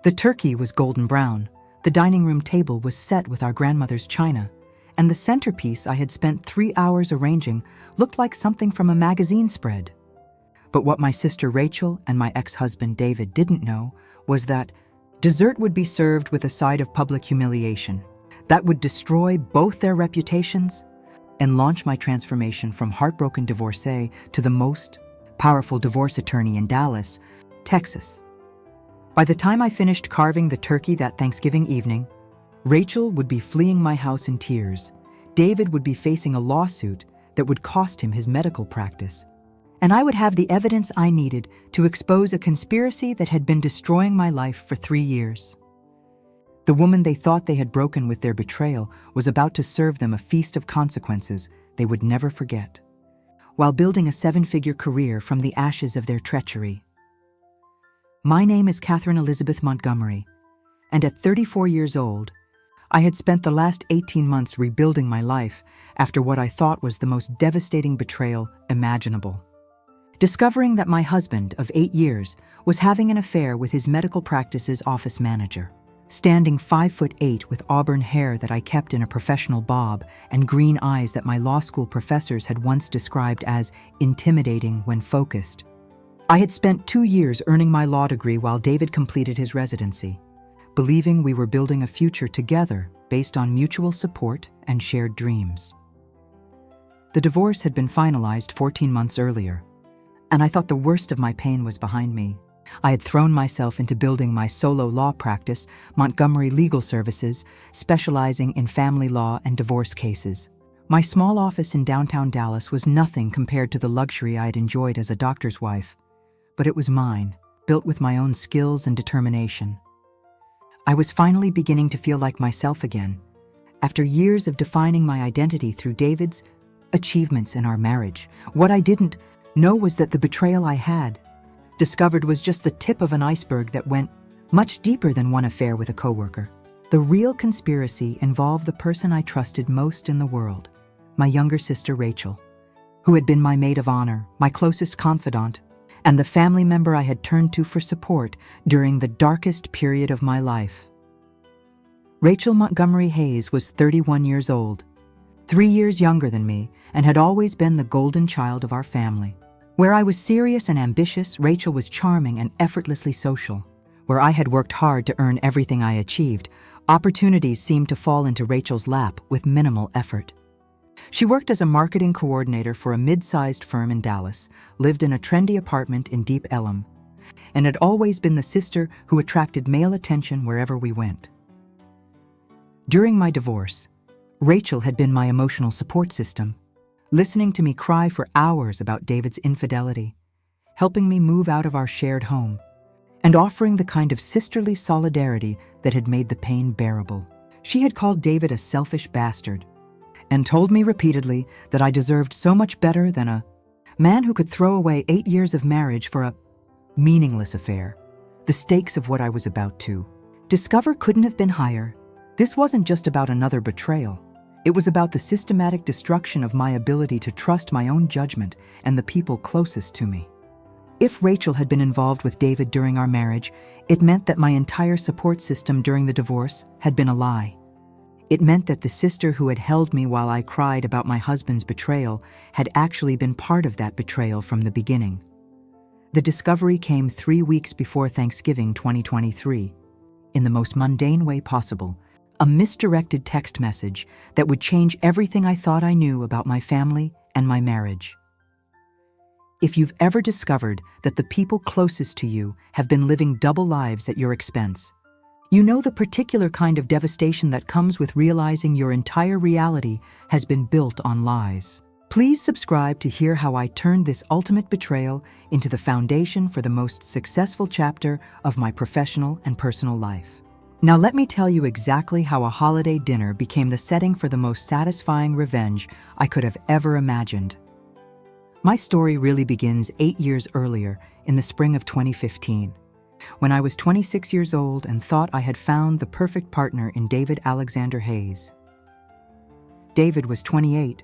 The turkey was golden brown, the dining room table was set with our grandmother's china, and the centerpiece I had spent 3 hours arranging looked like something from a magazine spread. But what my sister Rachel and my ex-husband David didn't know was that dessert would be served with a side of public humiliation that would destroy both their reputations and launch my transformation from heartbroken divorcee to the most powerful divorce attorney in Dallas, Texas. By the time I finished carving the turkey that Thanksgiving evening, Rachel would be fleeing my house in tears. David would be facing a lawsuit that would cost him his medical practice. And I would have the evidence I needed to expose a conspiracy that had been destroying my life for 3 years. The woman they thought they had broken with their betrayal was about to serve them a feast of consequences they would never forget, while building a 7-figure career from the ashes of their treachery. My name is Catherine Elizabeth Montgomery, and at 34 years old, I had spent the last 18 months rebuilding my life after what I thought was the most devastating betrayal imaginable. Discovering that my husband of 8 years was having an affair with his medical practice's office manager. Standing 5'8" with auburn hair that I kept in a professional bob and green eyes that my law school professors had once described as intimidating when focused. I had spent 2 years earning my law degree while David completed his residency, believing we were building a future together based on mutual support and shared dreams. The divorce had been finalized 14 months earlier, and I thought the worst of my pain was behind me. I had thrown myself into building my solo law practice, Montgomery Legal Services, specializing in family law and divorce cases. My small office in downtown Dallas was nothing compared to the luxury I had enjoyed as a doctor's wife, but it was mine, built with my own skills and determination. I was finally beginning to feel like myself again, after years of defining my identity through David's achievements in our marriage. What I didn't know was that the betrayal I had discovered was just the tip of an iceberg that went much deeper than one affair with a coworker. The real conspiracy involved the person I trusted most in the world, my younger sister Rachel, who had been my maid of honor, my closest confidant, and the family member I had turned to for support during the darkest period of my life. Rachel Montgomery Hayes was 31 years old, 3 years younger than me, and had always been the golden child of our family. Where I was serious and ambitious, Rachel was charming and effortlessly social. Where I had worked hard to earn everything I achieved, opportunities seemed to fall into Rachel's lap with minimal effort. She worked as a marketing coordinator for a mid-sized firm in Dallas, lived in a trendy apartment in Deep Ellum, and had always been the sister who attracted male attention wherever we went. During my divorce, Rachel had been my emotional support system, listening to me cry for hours about David's infidelity, helping me move out of our shared home, and offering the kind of sisterly solidarity that had made the pain bearable. She had called David a selfish bastard, and told me repeatedly that I deserved so much better than a man who could throw away 8 years of marriage for a meaningless affair. The stakes of what I was about to discover couldn't have been higher. This wasn't just about another betrayal. It was about the systematic destruction of my ability to trust my own judgment and the people closest to me. If Rachel had been involved with David during our marriage, it meant that my entire support system during the divorce had been a lie. It meant that the sister who had held me while I cried about my husband's betrayal had actually been part of that betrayal from the beginning. The discovery came 3 weeks before Thanksgiving 2023, in the most mundane way possible. A misdirected text message that would change everything I thought I knew about my family and my marriage. If you've ever discovered that the people closest to you have been living double lives at your expense, you know the particular kind of devastation that comes with realizing your entire reality has been built on lies. Please subscribe to hear how I turned this ultimate betrayal into the foundation for the most successful chapter of my professional and personal life. Now let me tell you exactly how a holiday dinner became the setting for the most satisfying revenge I could have ever imagined. My story really begins 8 years earlier, in the spring of 2015, when I was 26 years old and thought I had found the perfect partner in David Alexander Hayes. David was 28,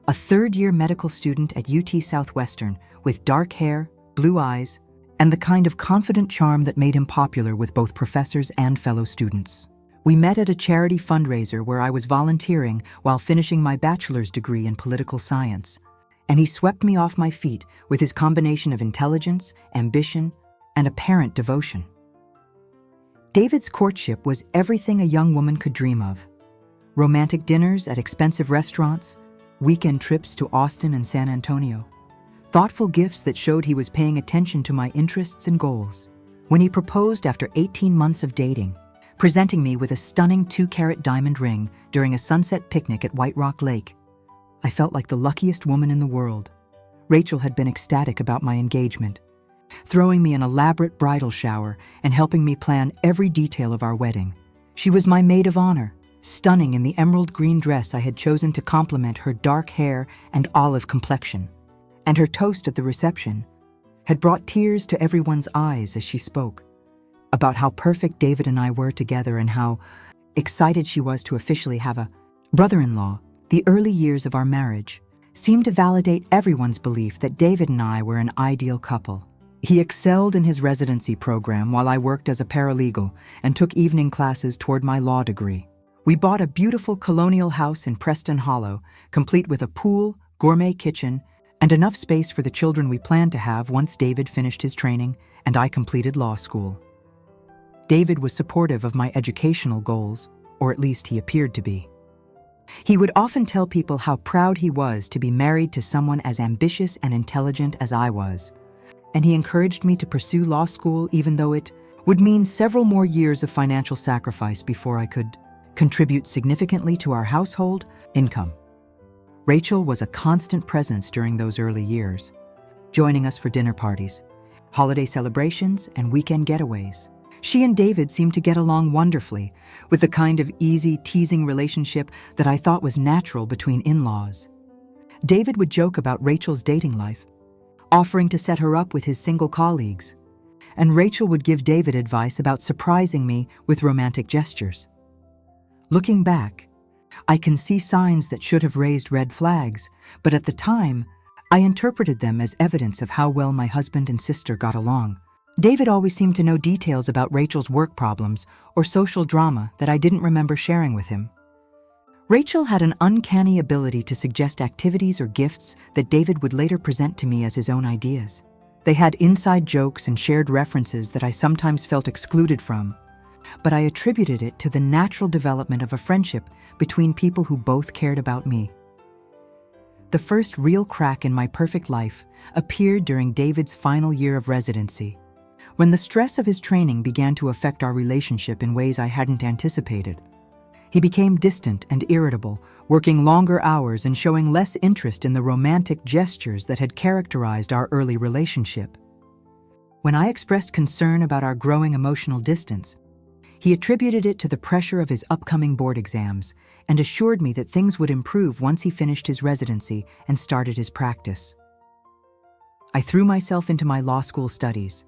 a third-year medical student at UT Southwestern with dark hair, blue eyes, and the kind of confident charm that made him popular with both professors and fellow students. We met at a charity fundraiser where I was volunteering while finishing my bachelor's degree in political science, and he swept me off my feet with his combination of intelligence, ambition, and apparent devotion. David's courtship was everything a young woman could dream of. Romantic dinners at expensive restaurants, weekend trips to Austin and San Antonio, thoughtful gifts that showed he was paying attention to my interests and goals. When he proposed after 18 months of dating, presenting me with a stunning 2-carat diamond ring during a sunset picnic at White Rock Lake, I felt like the luckiest woman in the world. Rachel had been ecstatic about my engagement, throwing me an elaborate bridal shower and helping me plan every detail of our wedding. She was my maid of honor, stunning in the emerald green dress I had chosen to complement her dark hair and olive complexion. And her toast at the reception had brought tears to everyone's eyes as she spoke about how perfect David and I were together and how excited she was to officially have a brother-in-law. The early years of our marriage seemed to validate everyone's belief that David and I were an ideal couple. He excelled in his residency program while I worked as a paralegal and took evening classes toward my law degree. We bought a beautiful colonial house in Preston Hollow, complete with a pool, gourmet kitchen, and enough space for the children we planned to have once David finished his training and I completed law school. David was supportive of my educational goals, or at least he appeared to be. He would often tell people how proud he was to be married to someone as ambitious and intelligent as I was, and he encouraged me to pursue law school even though it would mean several more years of financial sacrifice before I could contribute significantly to our household income. Rachel was a constant presence during those early years, joining us for dinner parties, holiday celebrations, and weekend getaways. She and David seemed to get along wonderfully, with the kind of easy, teasing relationship that I thought was natural between in-laws. David would joke about Rachel's dating life, offering to set her up with his single colleagues, and Rachel would give David advice about surprising me with romantic gestures. Looking back, I can see signs that should have raised red flags, but at the time, I interpreted them as evidence of how well my husband and sister got along. David always seemed to know details about Rachel's work problems or social drama that I didn't remember sharing with him. Rachel had an uncanny ability to suggest activities or gifts that David would later present to me as his own ideas. They had inside jokes and shared references that I sometimes felt excluded from, but I attributed it to the natural development of a friendship between people who both cared about me. The first real crack in my perfect life appeared during David's final year of residency, when the stress of his training began to affect our relationship in ways I hadn't anticipated. He became distant and irritable, working longer hours and showing less interest in the romantic gestures that had characterized our early relationship. When I expressed concern about our growing emotional distance, he attributed it to the pressure of his upcoming board exams and assured me that things would improve once he finished his residency and started his practice. I threw myself into my law school studies,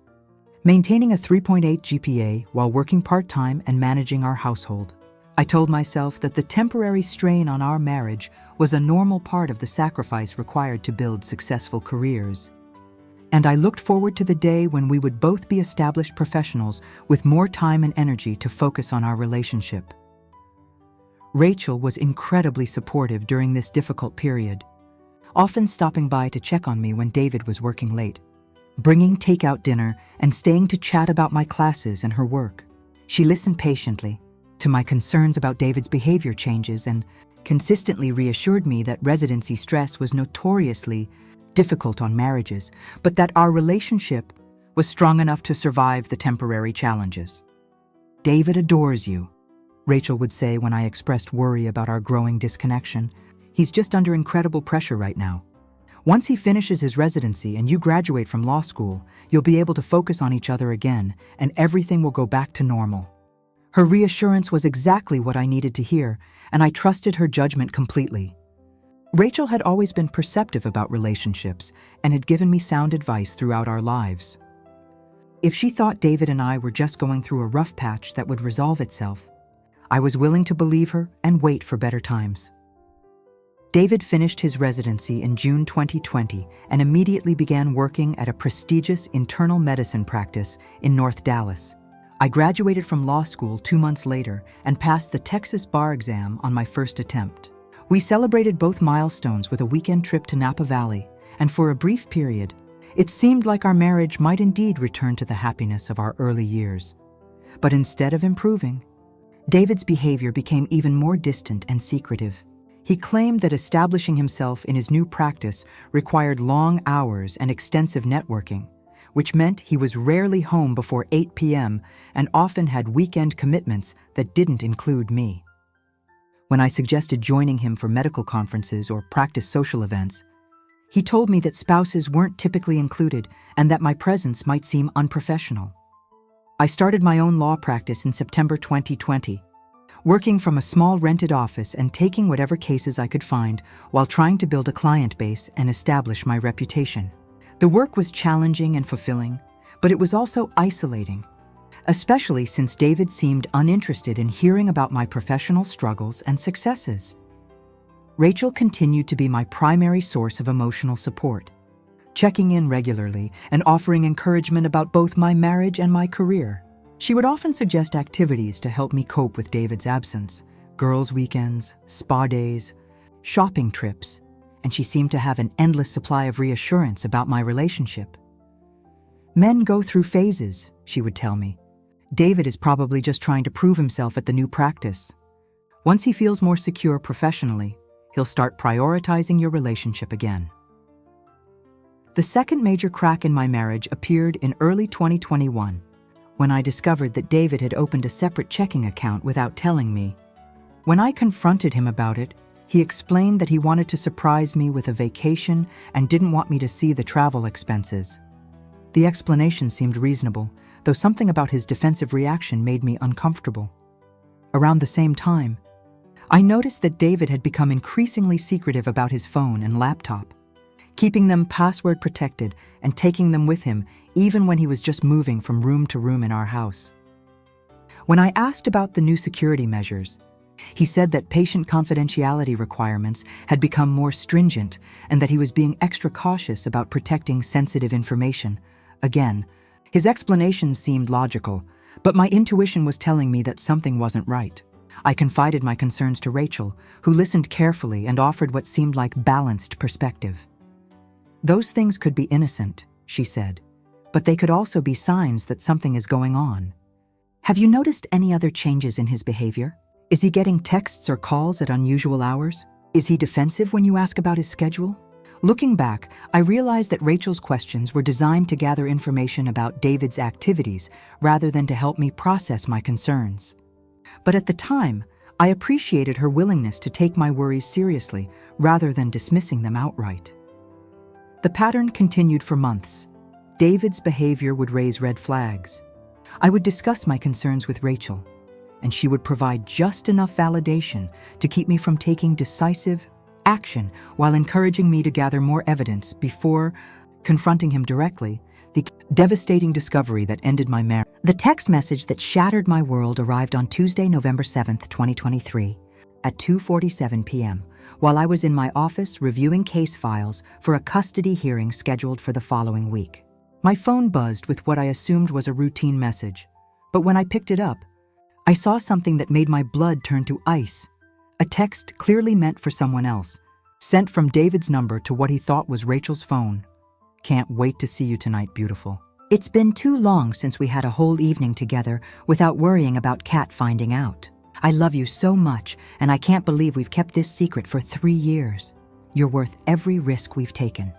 maintaining a 3.8 GPA while working part-time and managing our household. I told myself that the temporary strain on our marriage was a normal part of the sacrifice required to build successful careers. And I looked forward to the day when we would both be established professionals with more time and energy to focus on our relationship. Rachel was incredibly supportive during this difficult period, often stopping by to check on me when David was working late, bringing takeout dinner and staying to chat about my classes and her work. She listened patiently to my concerns about David's behavior changes and consistently reassured me that residency stress was notoriously difficult on marriages, but that our relationship was strong enough to survive the temporary challenges. "David adores you," Rachel would say when I expressed worry about our growing disconnection. "He's just under incredible pressure right now. Once he finishes his residency and you graduate from law school, you'll be able to focus on each other again and everything will go back to normal." Her reassurance was exactly what I needed to hear, and I trusted her judgment completely. Rachel had always been perceptive about relationships and had given me sound advice throughout our lives. If she thought David and I were just going through a rough patch that would resolve itself, I was willing to believe her and wait for better times. David finished his residency in June 2020 and immediately began working at a prestigious internal medicine practice in North Dallas. I graduated from law school 2 months later and passed the Texas bar exam on my first attempt. We celebrated both milestones with a weekend trip to Napa Valley, and for a brief period, it seemed like our marriage might indeed return to the happiness of our early years. But instead of improving, David's behavior became even more distant and secretive. He claimed that establishing himself in his new practice required long hours and extensive networking, which meant he was rarely home before 8 p.m. and often had weekend commitments that didn't include me. When I suggested joining him for medical conferences or practice social events, he told me that spouses weren't typically included and that my presence might seem unprofessional. I started my own law practice in September 2020, working from a small rented office and taking whatever cases I could find while trying to build a client base and establish my reputation. The work was challenging and fulfilling, but it was also isolating, especially since David seemed uninterested in hearing about my professional struggles and successes. Rachel continued to be my primary source of emotional support, checking in regularly and offering encouragement about both my marriage and my career. She would often suggest activities to help me cope with David's absence: girls' weekends, spa days, shopping trips, and she seemed to have an endless supply of reassurance about my relationship. Men go through phases, she would tell me. David is probably just trying to prove himself at the new practice. Once he feels more secure professionally, he'll start prioritizing your relationship again. The second major crack in my marriage appeared in early 2021, when I discovered that David had opened a separate checking account without telling me. When I confronted him about it, he explained that he wanted to surprise me with a vacation and didn't want me to see the travel expenses. The explanation seemed reasonable, though something about his defensive reaction made me uncomfortable. Around the same time, I noticed that David had become increasingly secretive about his phone and laptop, keeping them password protected and taking them with him even when he was just moving from room to room in our house. When I asked about the new security measures, he said that patient confidentiality requirements had become more stringent and that he was being extra cautious about protecting sensitive information. Again, his explanations seemed logical, but my intuition was telling me that something wasn't right. I confided my concerns to Rachel, who listened carefully and offered what seemed like balanced perspective. "Those things could be innocent," she said, "but they could also be signs that something is going on. Have you noticed any other changes in his behavior? Is he getting texts or calls at unusual hours? Is he defensive when you ask about his schedule?" Looking back, I realized that Rachel's questions were designed to gather information about David's activities rather than to help me process my concerns. But at the time, I appreciated her willingness to take my worries seriously rather than dismissing them outright. The pattern continued for months. David's behavior would raise red flags. I would discuss my concerns with Rachel, and she would provide just enough validation to keep me from taking decisive action while encouraging me to gather more evidence before confronting him directly, the devastating discovery that ended my marriage. The text message that shattered my world arrived on Tuesday, November 7th, 2023, at 2:47 p.m., while I was in my office reviewing case files for a custody hearing scheduled for the following week. My phone buzzed with what I assumed was a routine message, but when I picked it up, I saw something that made my blood turn to ice. A text clearly meant for someone else, sent from David's number to what he thought was Rachel's phone. "Can't wait to see you tonight, beautiful. It's been too long since we had a whole evening together without worrying about Kat finding out. I love you so much, and I can't believe we've kept this secret for 3 years. You're worth every risk we've taken."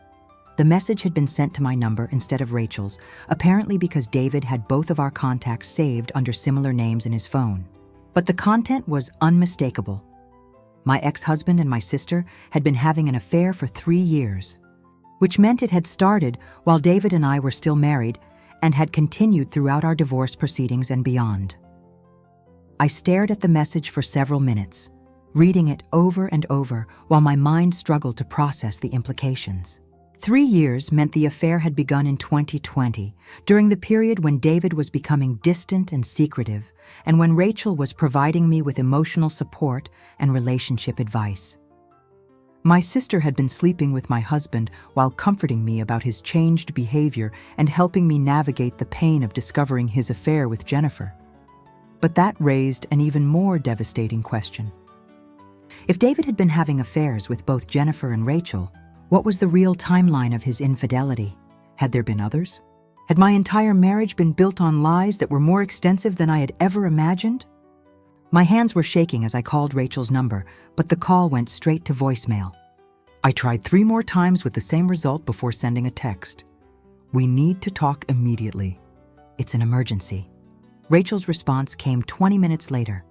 The message had been sent to my number instead of Rachel's, apparently because David had both of our contacts saved under similar names in his phone. But the content was unmistakable. My ex-husband and my sister had been having an affair for 3 years, which meant it had started while David and I were still married and had continued throughout our divorce proceedings and beyond. I stared at the message for several minutes, reading it over and over while my mind struggled to process the implications. 3 years meant the affair had begun in 2020, during the period when David was becoming distant and secretive, and when Rachel was providing me with emotional support and relationship advice. My sister had been sleeping with my husband while comforting me about his changed behavior and helping me navigate the pain of discovering his affair with Jennifer. But that raised an even more devastating question. If David had been having affairs with both Jennifer and Rachel, what was the real timeline of his infidelity? Had there been others? Had my entire marriage been built on lies that were more extensive than I had ever imagined? My hands were shaking as I called Rachel's number, but the call went straight to voicemail. I tried 3 more times with the same result before sending a text. "We need to talk immediately. It's an emergency." Rachel's response came 20 minutes later.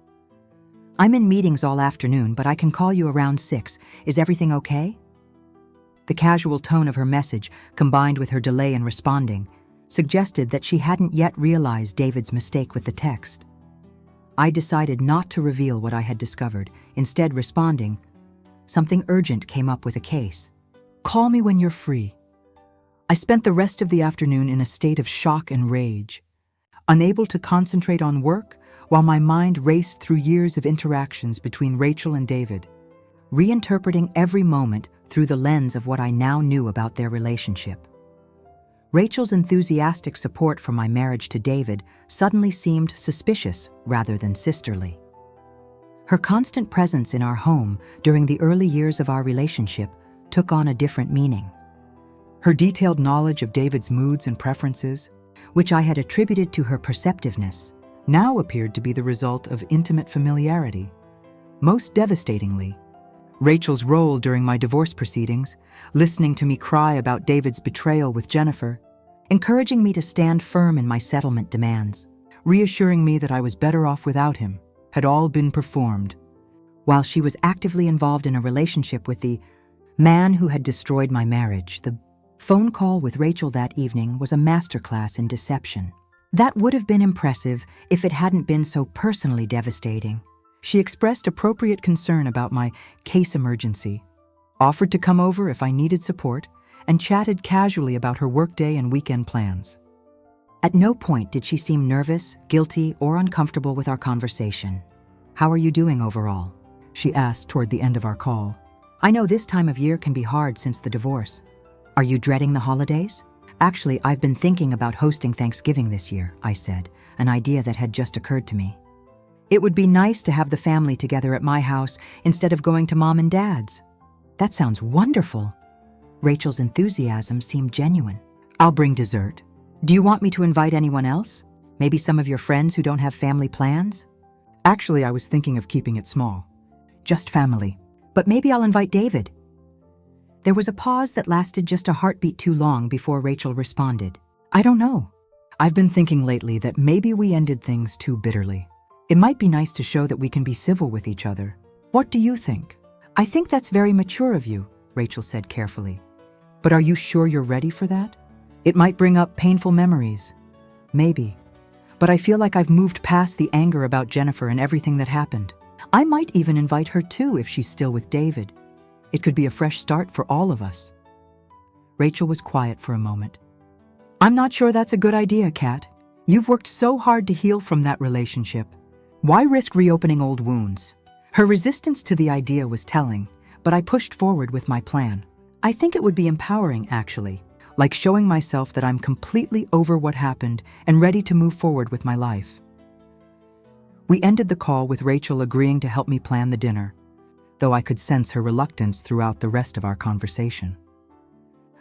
"I'm in meetings all afternoon, but I can call you around 6. Is everything okay?" The casual tone of her message, combined with her delay in responding, suggested that she hadn't yet realized David's mistake with the text. I decided not to reveal what I had discovered, instead responding, "Something urgent came up with a case. Call me when you're free." I spent the rest of the afternoon in a state of shock and rage, unable to concentrate on work while my mind raced through years of interactions between Rachel and David, reinterpreting every moment through the lens of what I now knew about their relationship. Rachel's enthusiastic support for my marriage to David suddenly seemed suspicious rather than sisterly. Her constant presence in our home during the early years of our relationship took on a different meaning. Her detailed knowledge of David's moods and preferences, which I had attributed to her perceptiveness, now appeared to be the result of intimate familiarity. Most devastatingly, Rachel's role during my divorce proceedings, listening to me cry about David's betrayal with Jennifer, encouraging me to stand firm in my settlement demands, reassuring me that I was better off without him, had all been performed, while she was actively involved in a relationship with the man who had destroyed my marriage. The phone call with Rachel that evening was a masterclass in deception. That would have been impressive if it hadn't been so personally devastating. She expressed appropriate concern about my case emergency, offered to come over if I needed support, and chatted casually about her workday and weekend plans. At no point did she seem nervous, guilty, or uncomfortable with our conversation. "How are you doing overall?" she asked toward the end of our call. "I know this time of year can be hard since the divorce. Are you dreading the holidays?" "Actually, I've been thinking about hosting Thanksgiving this year," I said, an idea that had just occurred to me. "It would be nice to have the family together at my house instead of going to Mom and Dad's." "That sounds wonderful." Rachel's enthusiasm seemed genuine. "I'll bring dessert. Do you want me to invite anyone else? Maybe some of your friends who don't have family plans?" "Actually, I was thinking of keeping it small. Just family. But maybe I'll invite David." There was a pause that lasted just a heartbeat too long before Rachel responded. "I don't know. I've been thinking lately that maybe we ended things too bitterly. It might be nice to show that we can be civil with each other. What do you think?" "I think that's very mature of you," Rachel said carefully. "But are you sure you're ready for that? It might bring up painful memories." "Maybe. But I feel like I've moved past the anger about Jennifer and everything that happened. I might even invite her too if she's still with David. It could be a fresh start for all of us." Rachel was quiet for a moment. "I'm not sure that's a good idea, Kat. You've worked so hard to heal from that relationship. Why risk reopening old wounds?" Her resistance to the idea was telling, but I pushed forward with my plan. "I think it would be empowering, actually, like showing myself that I'm completely over what happened and ready to move forward with my life." We ended the call with Rachel agreeing to help me plan the dinner, though I could sense her reluctance throughout the rest of our conversation.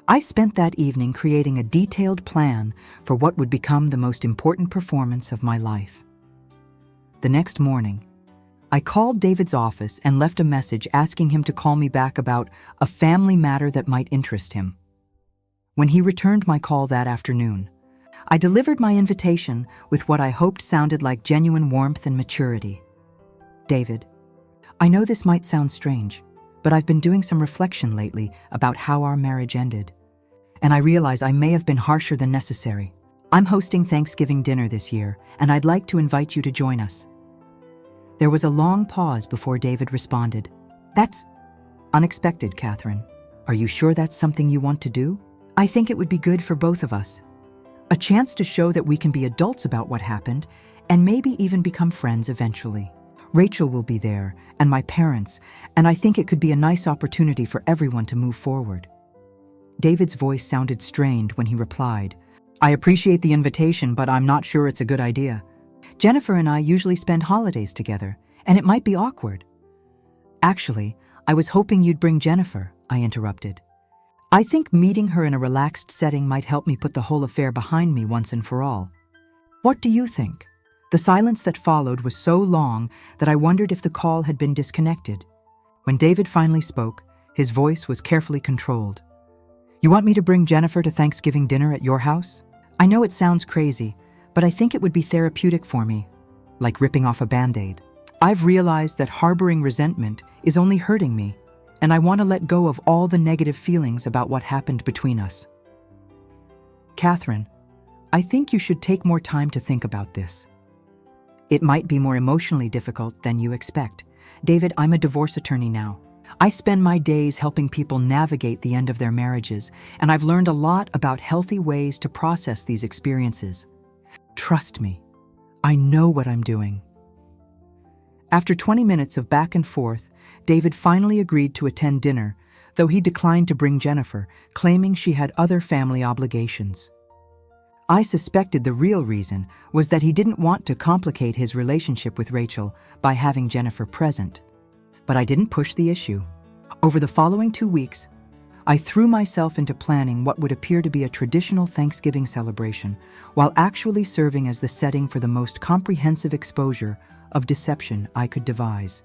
I spent that evening creating a detailed plan for what would become the most important performance of my life. The next morning, I called David's office and left a message asking him to call me back about a family matter that might interest him. When he returned my call that afternoon, I delivered my invitation with what I hoped sounded like genuine warmth and maturity. "David, I know this might sound strange, but I've been doing some reflection lately about how our marriage ended, and I realize I may have been harsher than necessary. I'm hosting Thanksgiving dinner this year, and I'd like to invite you to join us." There was a long pause before David responded. "That's unexpected, Catherine. Are you sure that's something you want to do? I think it would be good for both of us. A chance to show that we can be adults about what happened and maybe even become friends eventually." Rachel will be there, and my parents, and I think it could be a nice opportunity for everyone to move forward." David's voice sounded strained when he replied, "I appreciate the invitation, but I'm not sure it's a good idea. Jennifer and I usually spend holidays together, and it might be awkward." "Actually, I was hoping you'd bring Jennifer," I interrupted. "I think meeting her in a relaxed setting might help me put the whole affair behind me once and for all. What do you think?" The silence that followed was so long that I wondered if the call had been disconnected. When David finally spoke, his voice was carefully controlled. "You want me to bring Jennifer to Thanksgiving dinner at your house? I know it sounds crazy, but I think it would be therapeutic for me, like ripping off a Band-Aid. I've realized that harboring resentment is only hurting me, and I want to let go of all the negative feelings about what happened between us. Catherine, I think you should take more time to think about this. It might be more emotionally difficult than you expect. David, I'm a divorce attorney now. I spend my days helping people navigate the end of their marriages, and I've learned a lot about healthy ways to process these experiences. Trust me, I know what I'm doing." After 20 minutes of back and forth, David finally agreed to attend dinner, though he declined to bring Jennifer, claiming she had other family obligations. I suspected the real reason was that he didn't want to complicate his relationship with Rachel by having Jennifer present. But I didn't push the issue. Over the following 2 weeks, I threw myself into planning what would appear to be a traditional Thanksgiving celebration, while actually serving as the setting for the most comprehensive exposure of deception I could devise.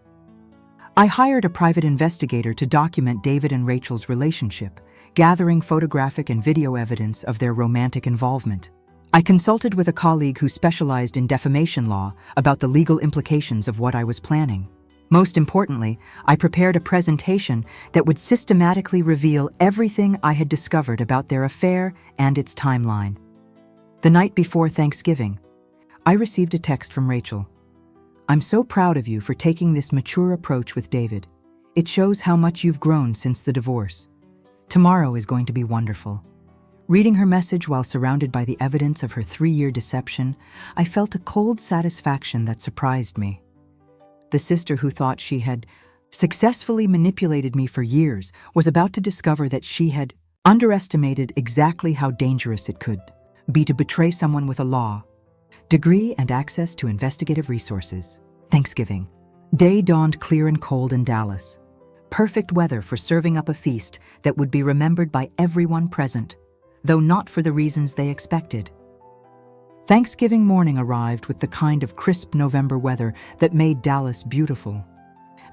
I hired a private investigator to document David and Rachel's relationship, gathering photographic and video evidence of their romantic involvement. I consulted with a colleague who specialized in defamation law about the legal implications of what I was planning. Most importantly, I prepared a presentation that would systematically reveal everything I had discovered about their affair and its timeline. The night before Thanksgiving, I received a text from Rachel. "I'm so proud of you for taking this mature approach with David. It shows how much you've grown since the divorce. Tomorrow is going to be wonderful." Reading her message while surrounded by the evidence of her 3-year deception, I felt a cold satisfaction that surprised me. The sister who thought she had successfully manipulated me for years was about to discover that she had underestimated exactly how dangerous it could be to betray someone with a law degree and access to investigative resources. Thanksgiving. Day dawned clear and cold in Dallas. Perfect weather for serving up a feast that would be remembered by everyone present, though not for the reasons they expected. Thanksgiving morning arrived with the kind of crisp November weather that made Dallas beautiful,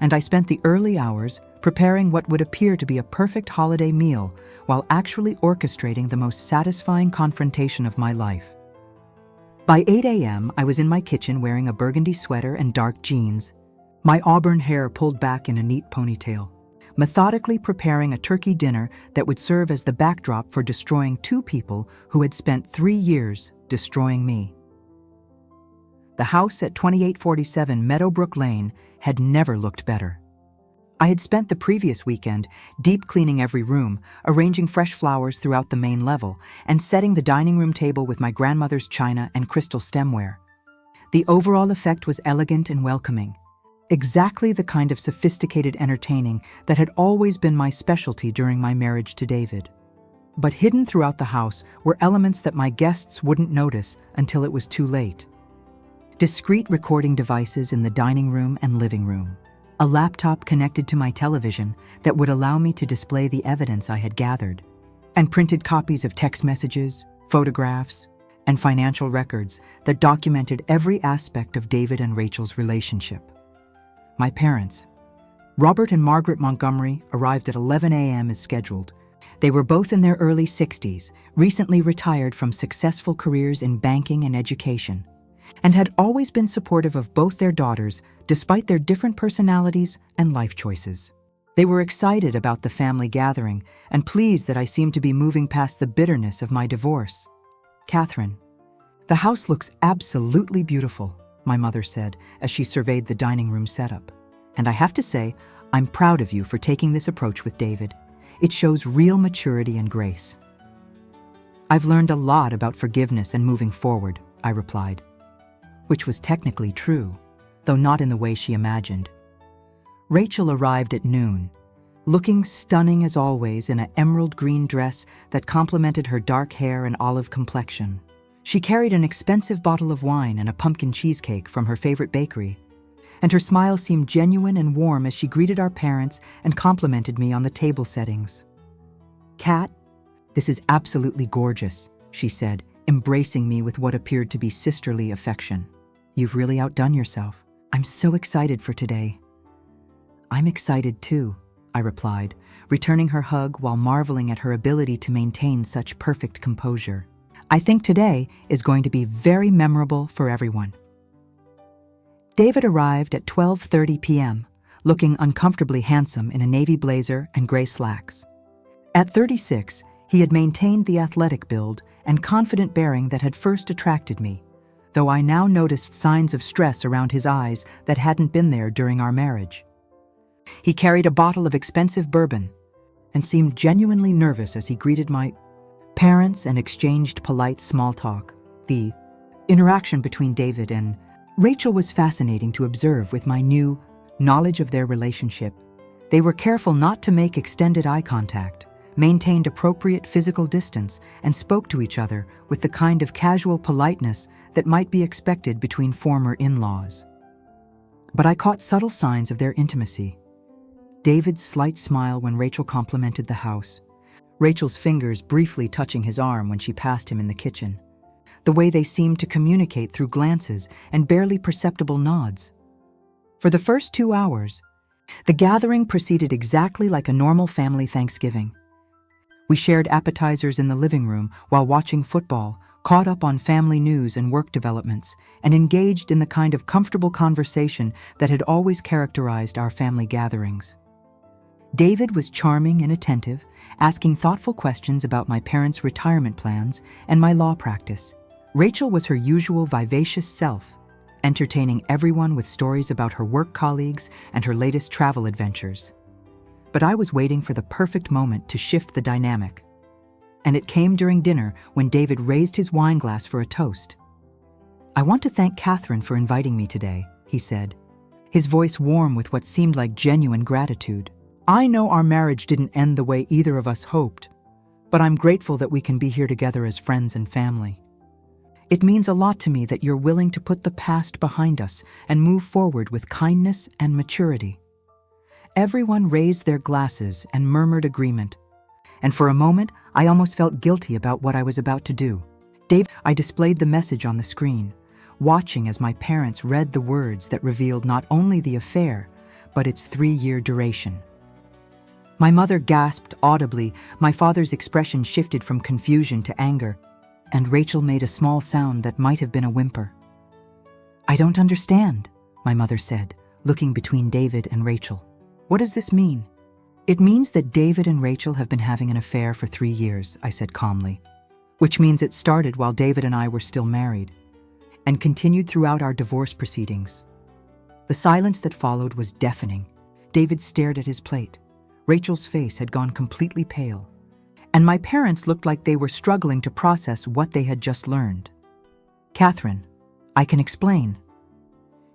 and I spent the early hours preparing what would appear to be a perfect holiday meal while actually orchestrating the most satisfying confrontation of my life. By 8 a.m., I was in my kitchen wearing a burgundy sweater and dark jeans, my auburn hair pulled back in a neat ponytail, methodically preparing a turkey dinner that would serve as the backdrop for destroying 2 people who had spent 3 years destroying me. The house at 2847 Meadowbrook Lane had never looked better. I had spent the previous weekend deep cleaning every room, arranging fresh flowers throughout the main level, and setting the dining room table with my grandmother's china and crystal stemware. The overall effect was elegant and welcoming, exactly the kind of sophisticated entertaining that had always been my specialty during my marriage to David. But hidden throughout the house were elements that my guests wouldn't notice until it was too late. Discrete recording devices in the dining room and living room. A laptop connected to my television that would allow me to display the evidence I had gathered, and printed copies of text messages, photographs, and financial records that documented every aspect of David and Rachel's relationship. My parents, Robert and Margaret Montgomery, arrived at 11 a.m. as scheduled. They were both in their early 60s, recently retired from successful careers in banking and education, and had always been supportive of both their daughters despite their different personalities and life choices. They were excited about the family gathering and pleased that I seemed to be moving past the bitterness of my divorce. "Catherine, the house looks absolutely beautiful," my mother said as she surveyed the dining room setup. "And I have to say, I'm proud of you for taking this approach with David. It shows real maturity and grace." "I've learned a lot about forgiveness and moving forward," I replied. Which was technically true. though not in the way she imagined. Rachel arrived at noon, looking stunning as always in an emerald green dress that complemented her dark hair and olive complexion. She carried an expensive bottle of wine and a pumpkin cheesecake from her favorite bakery, and her smile seemed genuine and warm as she greeted our parents and complimented me on the table settings. "Kat, this is absolutely gorgeous," she said, embracing me with what appeared to be sisterly affection. "You've really outdone yourself. I'm so excited for today." "I'm excited too," I replied, returning her hug while marveling at her ability to maintain such perfect composure. "I think today is going to be very memorable for everyone." David arrived at 12:30 p.m., looking uncomfortably handsome in a navy blazer and gray slacks. At 36, he had maintained the athletic build and confident bearing that had first attracted me, though I now noticed signs of stress around his eyes that hadn't been there during our marriage. He carried a bottle of expensive bourbon and seemed genuinely nervous as he greeted my parents and exchanged polite small talk. The interaction between David and Rachel was fascinating to observe with my new knowledge of their relationship. They were careful not to make extended eye contact, maintained appropriate physical distance, and spoke to each other with the kind of casual politeness that might be expected between former in-laws. But I caught subtle signs of their intimacy. David's slight smile when Rachel complimented the house, Rachel's fingers briefly touching his arm when she passed him in the kitchen, the way they seemed to communicate through glances and barely perceptible nods. For the first 2 hours, the gathering proceeded exactly like a normal family Thanksgiving. We shared appetizers in the living room while watching football, caught up on family news and work developments, and engaged in the kind of comfortable conversation that had always characterized our family gatherings. David was charming and attentive, asking thoughtful questions about my parents' retirement plans and my law practice. Rachel was her usual vivacious self, entertaining everyone with stories about her work colleagues and her latest travel adventures. But I was waiting for the perfect moment to shift the dynamic. And it came during dinner when David raised his wine glass for a toast. "I want to thank Catherine for inviting me today," he said, his voice warm with what seemed like genuine gratitude. "I know our marriage didn't end the way either of us hoped, but I'm grateful that we can be here together as friends and family. It means a lot to me that you're willing to put the past behind us and move forward with kindness and maturity." Everyone raised their glasses and murmured agreement, and for a moment, I almost felt guilty about what I was about to do. I displayed the message on the screen, watching as my parents read the words that revealed not only the affair, but its 3-year duration. My mother gasped audibly, my father's expression shifted from confusion to anger, and Rachel made a small sound that might have been a whimper. "I don't understand," my mother said, looking between David and Rachel. "What does this mean?" "It means that David and Rachel have been having an affair for 3 years," I said calmly, "which means it started while David and I were still married, and continued throughout our divorce proceedings." The silence that followed was deafening. David stared at his plate. Rachel's face had gone completely pale, and my parents looked like they were struggling to process what they had just learned. "Catherine, I can explain,"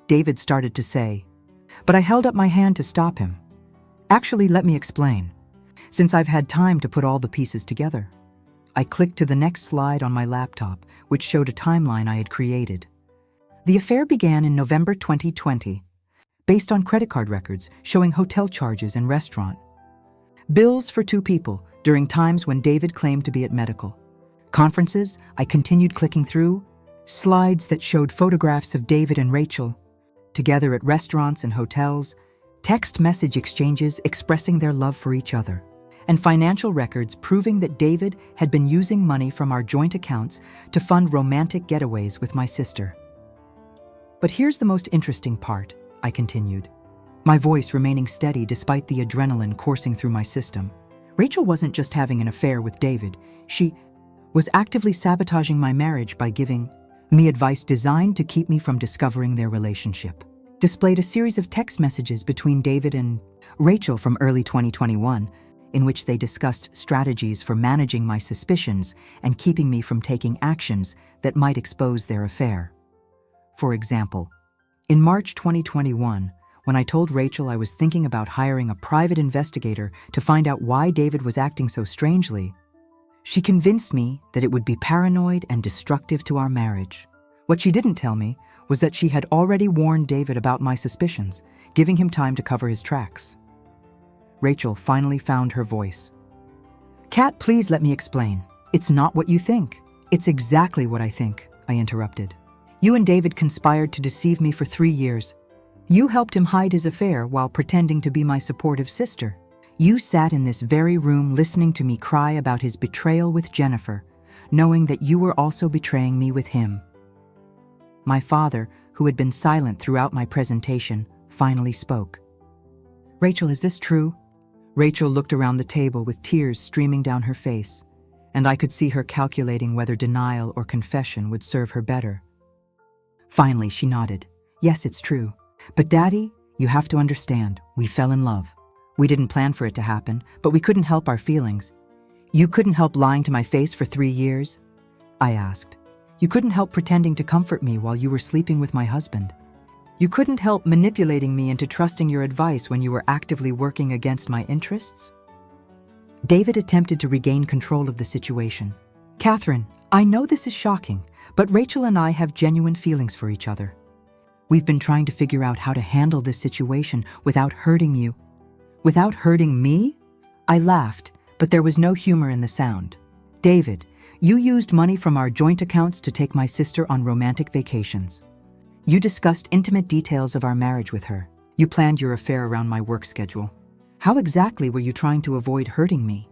David started to say, but I held up my hand to stop him. "Actually, let me explain, since I've had time to put all the pieces together." I clicked to the next slide on my laptop, which showed a timeline I had created. The affair began in November 2020, based on credit card records showing hotel charges and restaurant bills for 2 people during times when David claimed to be at medical conferences. I continued clicking through slides that showed photographs of David and Rachel together at restaurants and hotels, text message exchanges expressing their love for each other, and financial records proving that David had been using money from our joint accounts to fund romantic getaways with my sister. "But here's the most interesting part," I continued, my voice remaining steady despite the adrenaline coursing through my system. "Rachel wasn't just having an affair with David. She was actively sabotaging my marriage by giving me advice designed to keep me from discovering their relationship." Displayed a series of text messages between David and Rachel from early 2021, in which they discussed strategies for managing my suspicions and keeping me from taking actions that might expose their affair. For example, In March 2021, when I told Rachel I was thinking about hiring a private investigator to find out why David was acting so strangely, she convinced me that it would be paranoid and destructive to our marriage. What she didn't tell me was that she had already warned David about my suspicions, giving him time to cover his tracks. Rachel finally found her voice. "Kat, please let me explain. It's not what you think. It's exactly what I think," I interrupted. "You and David conspired to deceive me for 3 years. You helped him hide his affair while pretending to be my supportive sister. You sat in this very room listening to me cry about his betrayal with Jennifer, knowing that you were also betraying me with him." My father, who had been silent throughout my presentation, finally spoke. "Rachel, is this true?" Rachel looked around the table with tears streaming down her face, and I could see her calculating whether denial or confession would serve her better. Finally, she nodded. "Yes, it's true. But Daddy, you have to understand, we fell in love. We didn't plan for it to happen, but we couldn't help our feelings." "You couldn't help lying to my face for 3 years?" I asked. "You couldn't help pretending to comfort me while you were sleeping with my husband? You couldn't help manipulating me into trusting your advice when you were actively working against my interests?" David attempted to regain control of the situation. "Catherine, I know this is shocking, but Rachel and I have genuine feelings for each other. We've been trying to figure out how to handle this situation without hurting you." "Without hurting me?" I laughed, but there was no humor in the sound. "David, you used money from our joint accounts to take my sister on romantic vacations. You discussed intimate details of our marriage with her. You planned your affair around my work schedule. How exactly were you trying to avoid hurting me?"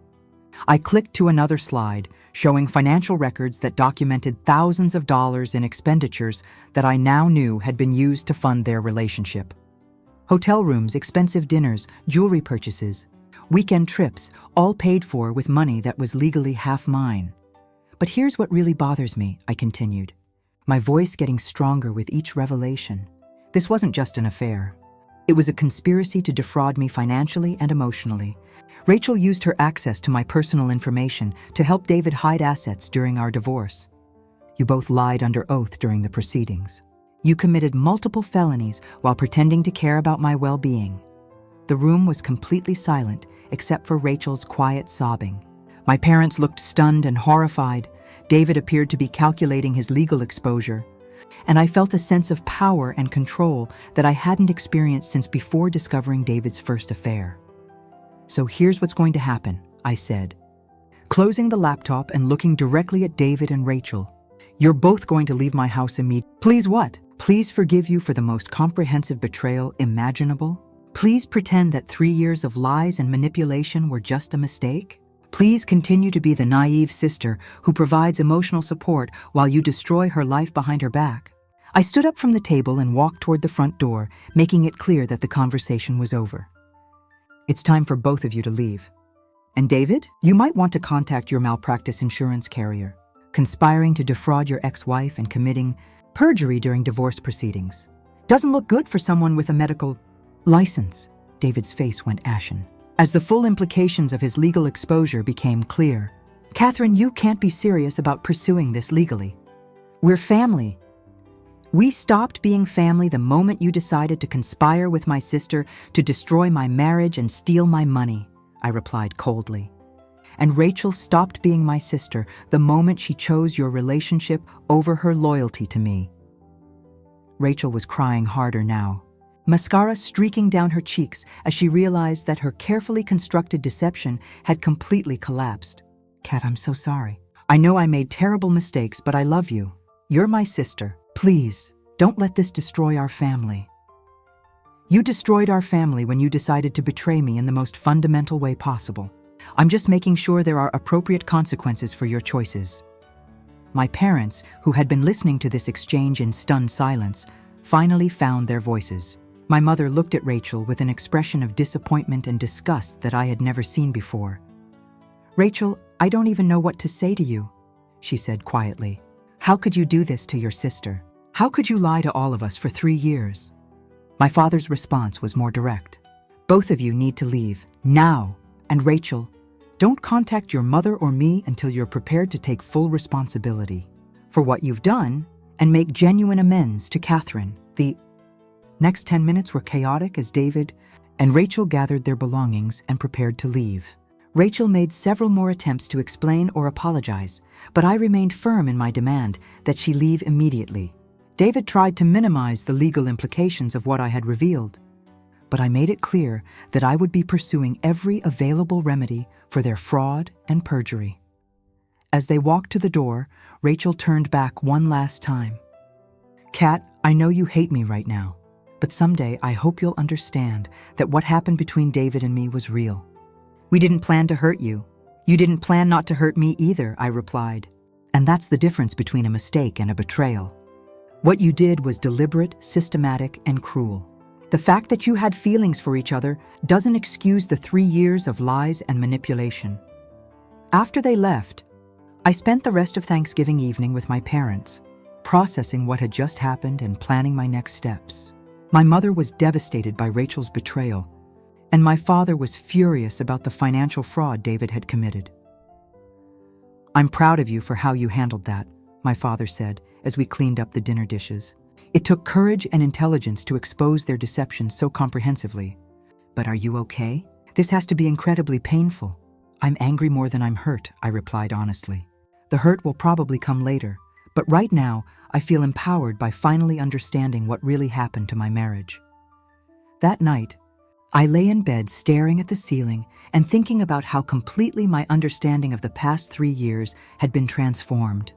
I clicked to another slide, showing financial records that documented thousands of dollars in expenditures that I now knew had been used to fund their relationship. Hotel rooms, expensive dinners, jewelry purchases, weekend trips, all paid for with money that was legally half mine. "But here's what really bothers me," I continued, my voice getting stronger with each revelation. "This wasn't just an affair. It was a conspiracy to defraud me financially and emotionally. Rachel used her access to my personal information to help David hide assets during our divorce. You both lied under oath during the proceedings. You committed multiple felonies while pretending to care about my well-being." The room was completely silent except for Rachel's quiet sobbing. My parents looked stunned and horrified. David appeared to be calculating his legal exposure, and I felt a sense of power and control that I hadn't experienced since before discovering David's first affair. "So here's what's going to happen," I said, closing the laptop and looking directly at David and Rachel. "You're both going to leave my house immediately." "Please what? Please forgive you for the most comprehensive betrayal imaginable? Please pretend that 3 years of lies and manipulation were just a mistake? Please continue to be the naive sister who provides emotional support while you destroy her life behind her back?" I stood up from the table and walked toward the front door, making it clear that the conversation was over. "It's time for both of you to leave. And David, you might want to contact your malpractice insurance carrier. Conspiring to defraud your ex-wife and committing perjury during divorce proceedings doesn't look good for someone with a medical license." David's face went ashen as the full implications of his legal exposure became clear. "Catherine, you can't be serious about pursuing this legally. We're family. We stopped being family the moment you decided to conspire with my sister to destroy my marriage and steal my money," I replied coldly. "And Rachel stopped being my sister the moment she chose your relationship over her loyalty to me." Rachel was crying harder now, mascara streaking down her cheeks as she realized that her carefully constructed deception had completely collapsed. "Kat, I'm so sorry. I know I made terrible mistakes, but I love you. You're my sister. Please, don't let this destroy our family. You destroyed our family when you decided to betray me in the most fundamental way possible. I'm just making sure there are appropriate consequences for your choices." My parents, who had been listening to this exchange in stunned silence, finally found their voices. My mother looked at Rachel with an expression of disappointment and disgust that I had never seen before. "Rachel, I don't even know what to say to you," she said quietly. "How could you do this to your sister? How could you lie to all of us for 3 years?" My father's response was more direct. "Both of you need to leave, now. And Rachel, don't contact your mother or me until you're prepared to take full responsibility for what you've done and make genuine amends to Catherine, the..." Next 10 minutes were chaotic as David and Rachel gathered their belongings and prepared to leave. Rachel made several more attempts to explain or apologize, but I remained firm in my demand that she leave immediately. David tried to minimize the legal implications of what I had revealed, but I made it clear that I would be pursuing every available remedy for their fraud and perjury. As they walked to the door, Rachel turned back one last time. "Kat, I know you hate me right now, but someday I hope you'll understand that what happened between David and me was real." "We didn't plan to hurt you. You didn't plan not to hurt me either," I replied. "And that's the difference between a mistake and a betrayal. What you did was deliberate, systematic, and cruel. The fact that you had feelings for each other doesn't excuse the 3 years of lies and manipulation." After they left, I spent the rest of Thanksgiving evening with my parents, processing what had just happened and planning my next steps. My mother was devastated by Rachel's betrayal, and my father was furious about the financial fraud David had committed. "I'm proud of you for how you handled that," my father said as we cleaned up the dinner dishes. "It took courage and intelligence to expose their deception so comprehensively. But are you okay? This has to be incredibly painful." "I'm angry more than I'm hurt," I replied honestly. "The hurt will probably come later, but right now I feel empowered by finally understanding what really happened to my marriage." That night, I lay in bed staring at the ceiling and thinking about how completely my understanding of the past 3 years had been transformed.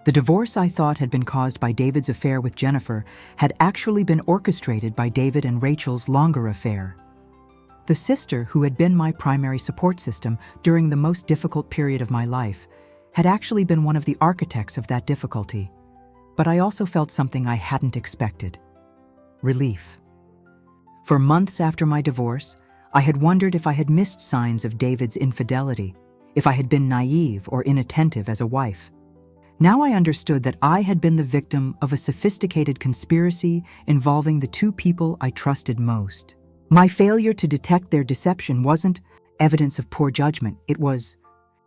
The divorce I thought had been caused by David's affair with Jennifer had actually been orchestrated by David and Rachel's longer affair. The sister who had been my primary support system during the most difficult period of my life had actually been one of the architects of that difficulty. But I also felt something I hadn't expected: relief. For months after my divorce, I had wondered if I had missed signs of David's infidelity, if I had been naive or inattentive as a wife. Now I understood that I had been the victim of a sophisticated conspiracy involving the two people I trusted most. My failure to detect their deception wasn't evidence of poor judgment, it was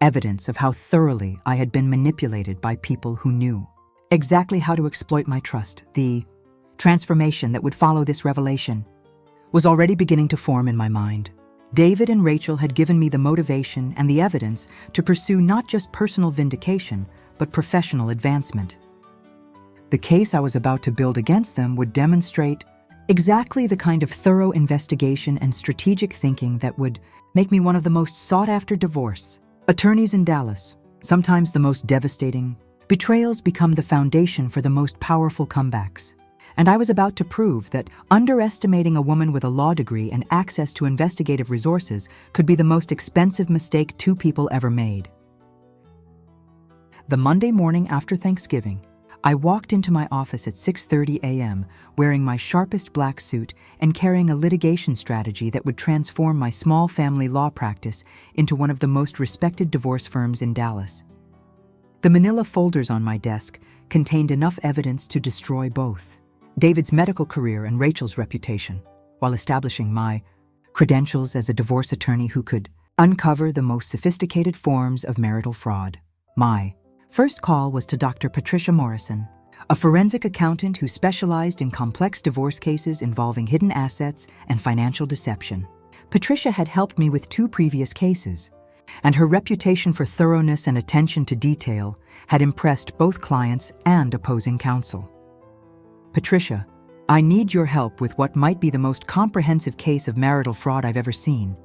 evidence of how thoroughly I had been manipulated by people who knew exactly how to exploit my trust. The transformation that would follow this revelation was already beginning to form in my mind. David and Rachel had given me the motivation and the evidence to pursue not just personal vindication, but professional advancement. The case I was about to build against them would demonstrate exactly the kind of thorough investigation and strategic thinking that would make me one of the most sought-after divorce attorneys in Dallas. Sometimes the most devastating betrayals become the foundation for the most powerful comebacks. And I was about to prove that underestimating a woman with a law degree and access to investigative resources could be the most expensive mistake two people ever made. The Monday morning after Thanksgiving, I walked into my office at 6:30 a.m. wearing my sharpest black suit and carrying a litigation strategy that would transform my small family law practice into one of the most respected divorce firms in Dallas. The manila folders on my desk contained enough evidence to destroy both David's medical career and Rachel's reputation, while establishing my credentials as a divorce attorney who could uncover the most sophisticated forms of marital fraud. My first call was to Dr. Patricia Morrison, a forensic accountant who specialized in complex divorce cases involving hidden assets and financial deception. Patricia had helped me with 2 previous cases, and her reputation for thoroughness and attention to detail had impressed both clients and opposing counsel. "Patricia, I need your help with what might be the most comprehensive case of marital fraud I've ever seen,"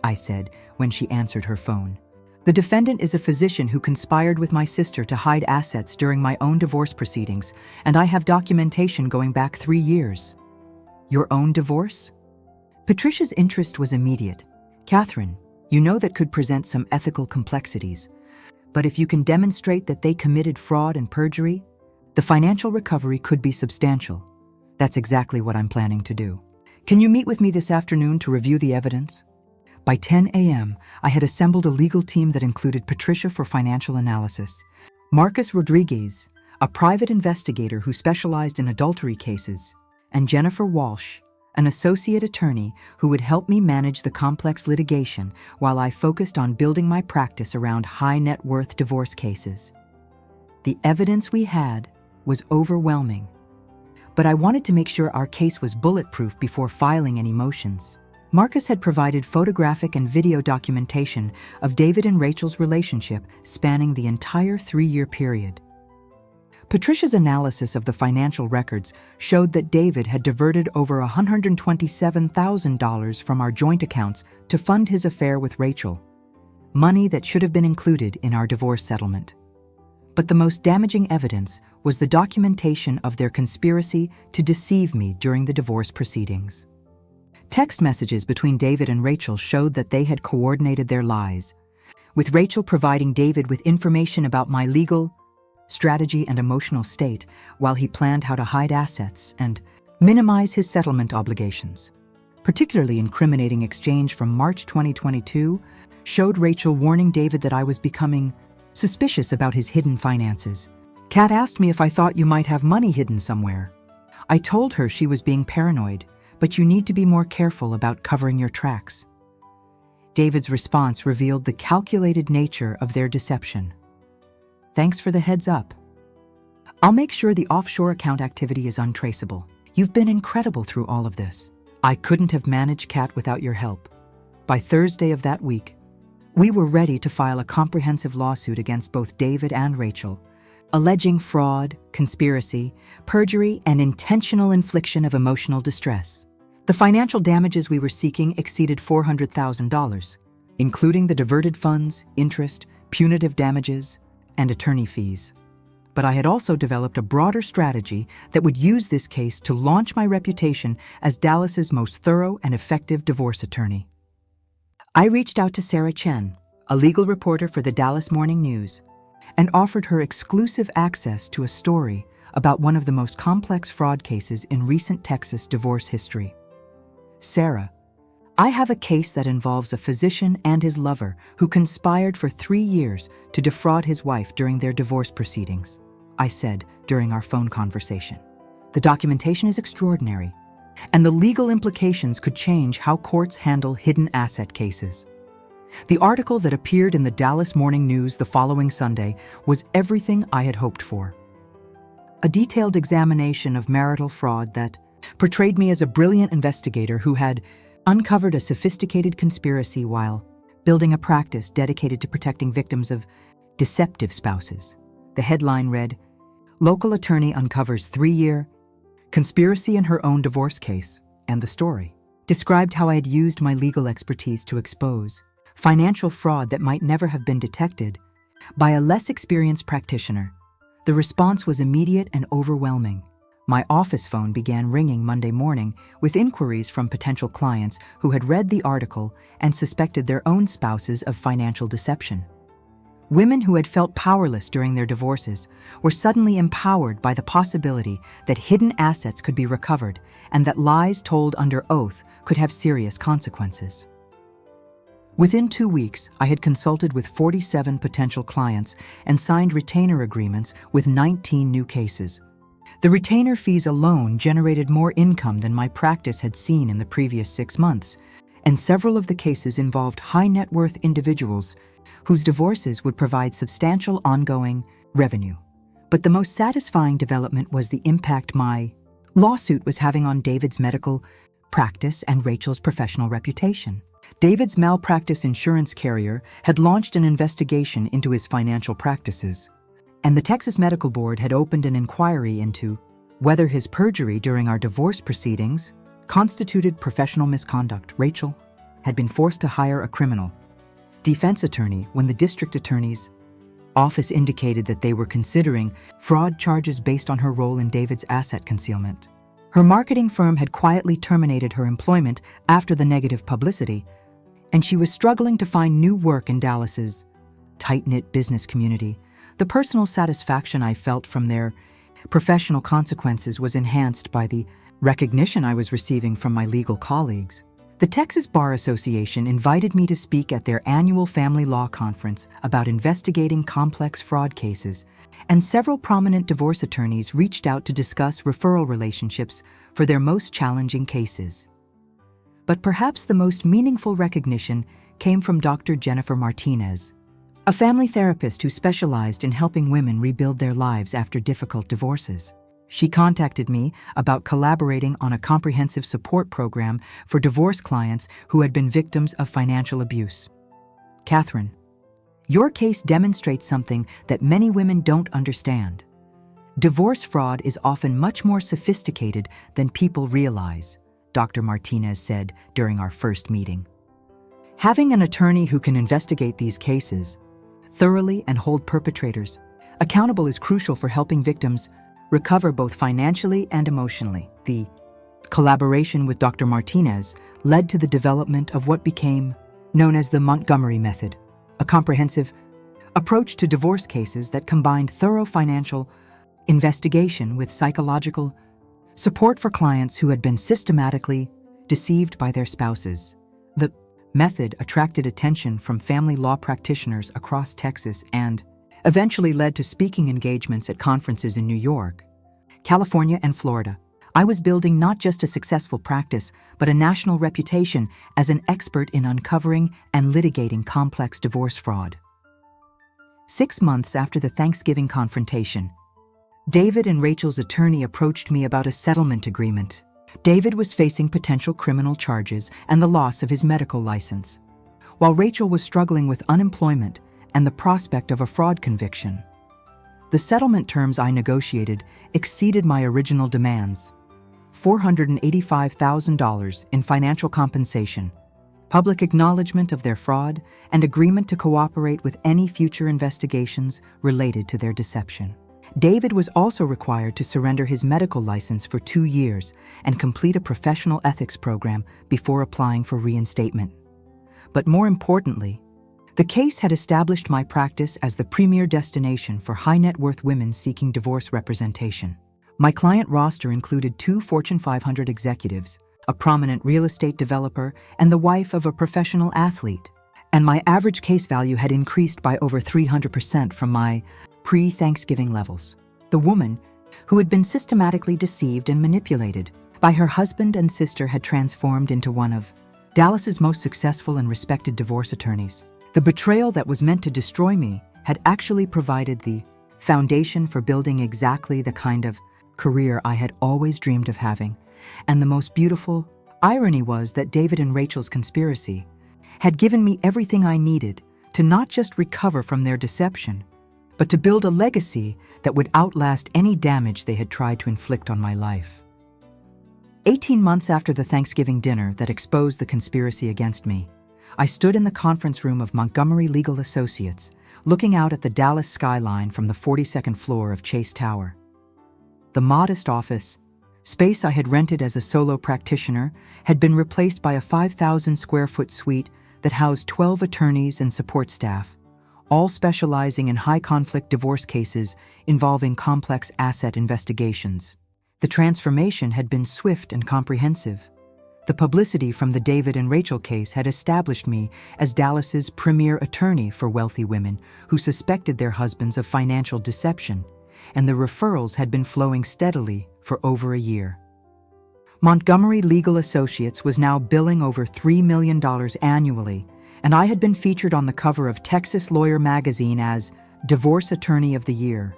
I said when she answered her phone. "The defendant is a physician who conspired with my sister to hide assets during my own divorce proceedings, and I have documentation going back 3 years." "Your own divorce?" Patricia's interest was immediate. "Catherine, you know that could present some ethical complexities, but if you can demonstrate that they committed fraud and perjury, the financial recovery could be substantial. That's exactly what I'm planning to do. Can you meet with me this afternoon to review the evidence?" By 10 a.m., I had assembled a legal team that included Patricia for financial analysis, Marcus Rodriguez, a private investigator who specialized in adultery cases, and Jennifer Walsh, an associate attorney who would help me manage the complex litigation while I focused on building my practice around high-net-worth divorce cases. The evidence we had was overwhelming, but I wanted to make sure our case was bulletproof before filing any motions. Marcus had provided photographic and video documentation of David and Rachel's relationship spanning the entire 3-year period. Patricia's analysis of the financial records showed that David had diverted over $127,000 from our joint accounts to fund his affair with Rachel, money that should have been included in our divorce settlement. But the most damaging evidence was the documentation of their conspiracy to deceive me during the divorce proceedings. Text messages between David and Rachel showed that they had coordinated their lies, with Rachel providing David with information about my legal, strategy, and emotional state while he planned how to hide assets and minimize his settlement obligations. Particularly incriminating exchange from March 2022 showed Rachel warning David that I was becoming suspicious about his hidden finances. Kat asked me if I thought you might have money hidden somewhere. I told her she was being paranoid, but you need to be more careful about covering your tracks. David's response revealed the calculated nature of their deception. Thanks for the heads up. I'll make sure the offshore account activity is untraceable. You've been incredible through all of this. I couldn't have managed Kat without your help. By Thursday of that week, we were ready to file a comprehensive lawsuit against both David and Rachel, alleging fraud, conspiracy, perjury, and intentional infliction of emotional distress. The financial damages we were seeking exceeded $400,000, including the diverted funds, interest, punitive damages, and attorney fees. But I had also developed a broader strategy that would use this case to launch my reputation as Dallas's most thorough and effective divorce attorney. I reached out to Sarah Chen, a legal reporter for the Dallas Morning News, and offered her exclusive access to a story about one of the most complex fraud cases in recent Texas divorce history. Sarah, I have a case that involves a physician and his lover who conspired for 3 years to defraud his wife during their divorce proceedings, I said during our phone conversation. The documentation is extraordinary, and the legal implications could change how courts handle hidden asset cases. The article that appeared in the Dallas Morning News the following Sunday was everything I had hoped for. A detailed examination of marital fraud that portrayed me as a brilliant investigator who had uncovered a sophisticated conspiracy while building a practice dedicated to protecting victims of deceptive spouses. The headline read, "Local Attorney Uncovers 3-Year Conspiracy in Her Own Divorce Case," and the story described how I had used my legal expertise to expose financial fraud that might never have been detected by a less experienced practitioner. The response was immediate and overwhelming. My office phone began ringing Monday morning with inquiries from potential clients who had read the article and suspected their own spouses of financial deception. Women who had felt powerless during their divorces were suddenly empowered by the possibility that hidden assets could be recovered and that lies told under oath could have serious consequences. Within 2 weeks, I had consulted with 47 potential clients and signed retainer agreements with 19 new cases. The retainer fees alone generated more income than my practice had seen in the previous 6 months, and several of the cases involved high-net-worth individuals whose divorces would provide substantial ongoing revenue. But the most satisfying development was the impact my lawsuit was having on David's medical practice and Rachel's professional reputation. David's malpractice insurance carrier had launched an investigation into his financial practices, and the Texas Medical Board had opened an inquiry into whether his perjury during our divorce proceedings constituted professional misconduct. Rachel had been forced to hire a criminal defense attorney when the district attorney's office indicated that they were considering fraud charges based on her role in David's asset concealment. Her marketing firm had quietly terminated her employment after the negative publicity, and she was struggling to find new work in Dallas's tight-knit business community. The personal satisfaction I felt from their professional consequences was enhanced by the recognition I was receiving from my legal colleagues. The Texas Bar Association invited me to speak at their annual family law conference about investigating complex fraud cases, and several prominent divorce attorneys reached out to discuss referral relationships for their most challenging cases. But perhaps the most meaningful recognition came from Dr. Jennifer Martinez, a family therapist who specialized in helping women rebuild their lives after difficult divorces. She contacted me about collaborating on a comprehensive support program for divorce clients who had been victims of financial abuse. Catherine, your case demonstrates something that many women don't understand. Divorce fraud is often much more sophisticated than people realize, Dr. Martinez said during our first meeting. Having an attorney who can investigate these cases thoroughly and hold perpetrators accountable is crucial for helping victims recover both financially and emotionally. The collaboration with Dr. Martinez led to the development of what became known as the Montgomery method, a comprehensive approach to divorce cases that combined thorough financial investigation with psychological support for clients who had been systematically deceived by their spouses. The method attracted attention from family law practitioners across Texas and eventually led to speaking engagements at conferences in New York, California, and Florida. I was building not just a successful practice, but a national reputation as an expert in uncovering and litigating complex divorce fraud. 6 months after the Thanksgiving confrontation, David and Rachel's attorney approached me about a settlement agreement. David was facing potential criminal charges and the loss of his medical license, while Rachel was struggling with unemployment and the prospect of a fraud conviction. The settlement terms I negotiated exceeded my original demands: $485,000 in financial compensation, public acknowledgement of their fraud, and agreement to cooperate with any future investigations related to their deception. David was also required to surrender his medical license for 2 years and complete a professional ethics program before applying for reinstatement. But more importantly, the case had established my practice as the premier destination for high-net-worth women seeking divorce representation. My client roster included 2 Fortune 500 executives, a prominent real estate developer, and the wife of a professional athlete. And my average case value had increased by over 300% from my pre-Thanksgiving levels. The woman, who had been systematically deceived and manipulated by her husband and sister, had transformed into one of Dallas's most successful and respected divorce attorneys. The betrayal that was meant to destroy me had actually provided the foundation for building exactly the kind of career I had always dreamed of having. And the most beautiful irony was that David and Rachel's conspiracy had given me everything I needed to not just recover from their deception, but to build a legacy that would outlast any damage they had tried to inflict on my life. 18 months after the Thanksgiving dinner that exposed the conspiracy against me, I stood in the conference room of Montgomery Legal Associates, looking out at the Dallas skyline from the 42nd floor of Chase Tower. The modest office space I had rented as a solo practitioner had been replaced by a 5,000-square-foot suite that housed 12 attorneys and support staff, all specializing in high-conflict divorce cases involving complex asset investigations. The transformation had been swift and comprehensive. The publicity from the David and Rachel case had established me as Dallas's premier attorney for wealthy women who suspected their husbands of financial deception, and the referrals had been flowing steadily for over a year. Montgomery Legal Associates was now billing over $3 million annually, and I had been featured on the cover of Texas Lawyer magazine as Divorce Attorney of the Year.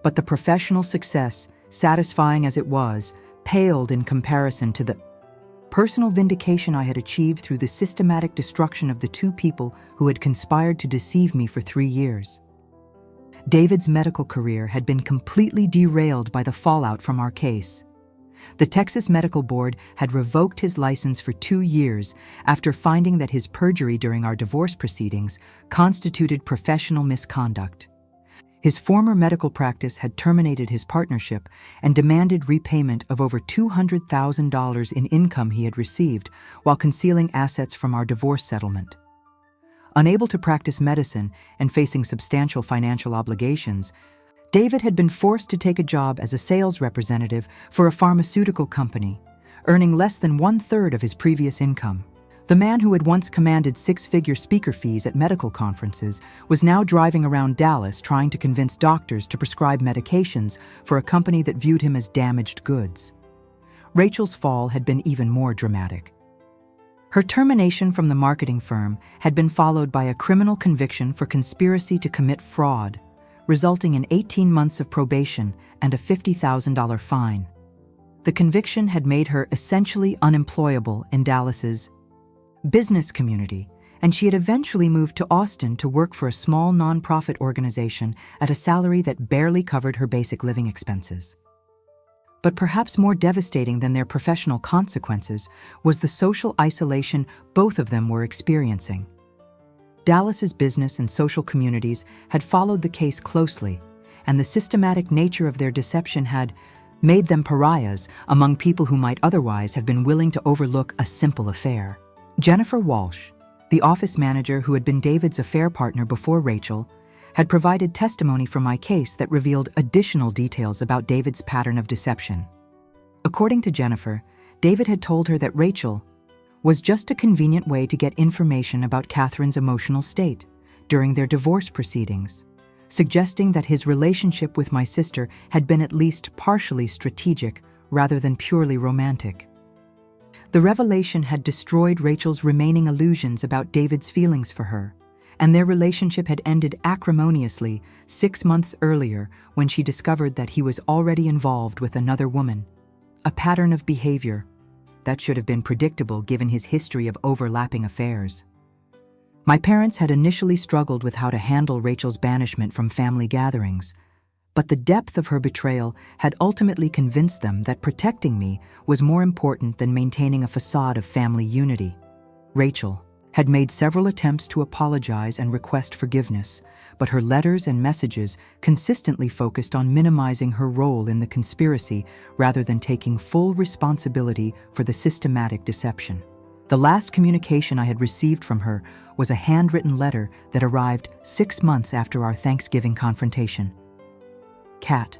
But the professional success, satisfying as it was, paled in comparison to the personal vindication I had achieved through the systematic destruction of the 2 people who had conspired to deceive me for 3 years. David's medical career had been completely derailed by the fallout from our case. The Texas Medical Board had revoked his license for 2 years after finding that his perjury during our divorce proceedings constituted professional misconduct. His former medical practice had terminated his partnership and demanded repayment of over $200,000 in income he had received while concealing assets from our divorce settlement. Unable to practice medicine and facing substantial financial obligations, David had been forced to take a job as a sales representative for a pharmaceutical company, earning less than 1/3 of his previous income. The man who had once commanded 6-figure speaker fees at medical conferences was now driving around Dallas trying to convince doctors to prescribe medications for a company that viewed him as damaged goods. Rachel's fall had been even more dramatic. Her termination from the marketing firm had been followed by a criminal conviction for conspiracy to commit fraud, resulting in 18 months of probation and a $50,000 fine. The conviction had made her essentially unemployable in Dallas's business community, and she had eventually moved to Austin to work for a small nonprofit organization at a salary that barely covered her basic living expenses. But perhaps more devastating than their professional consequences was the social isolation both of them were experiencing. Dallas's business and social communities had followed the case closely, and the systematic nature of their deception had made them pariahs among people who might otherwise have been willing to overlook a simple affair. Jennifer Walsh, the office manager who had been David's affair partner before Rachel, had provided testimony for my case that revealed additional details about David's pattern of deception. According to Jennifer, David had told her that Rachel was just a convenient way to get information about Catherine's emotional state during their divorce proceedings, suggesting that his relationship with my sister had been at least partially strategic rather than purely romantic. The revelation had destroyed Rachel's remaining illusions about David's feelings for her, and their relationship had ended acrimoniously 6 months earlier when she discovered that he was already involved with another woman, a pattern of behavior that should have been predictable given his history of overlapping affairs. My parents had initially struggled with how to handle Rachel's banishment from family gatherings, but the depth of her betrayal had ultimately convinced them that protecting me was more important than maintaining a facade of family unity. Rachel had made several attempts to apologize and request forgiveness, but her letters and messages consistently focused on minimizing her role in the conspiracy rather than taking full responsibility for the systematic deception. The last communication I had received from her was a handwritten letter that arrived 6 months after our Thanksgiving confrontation. Kat,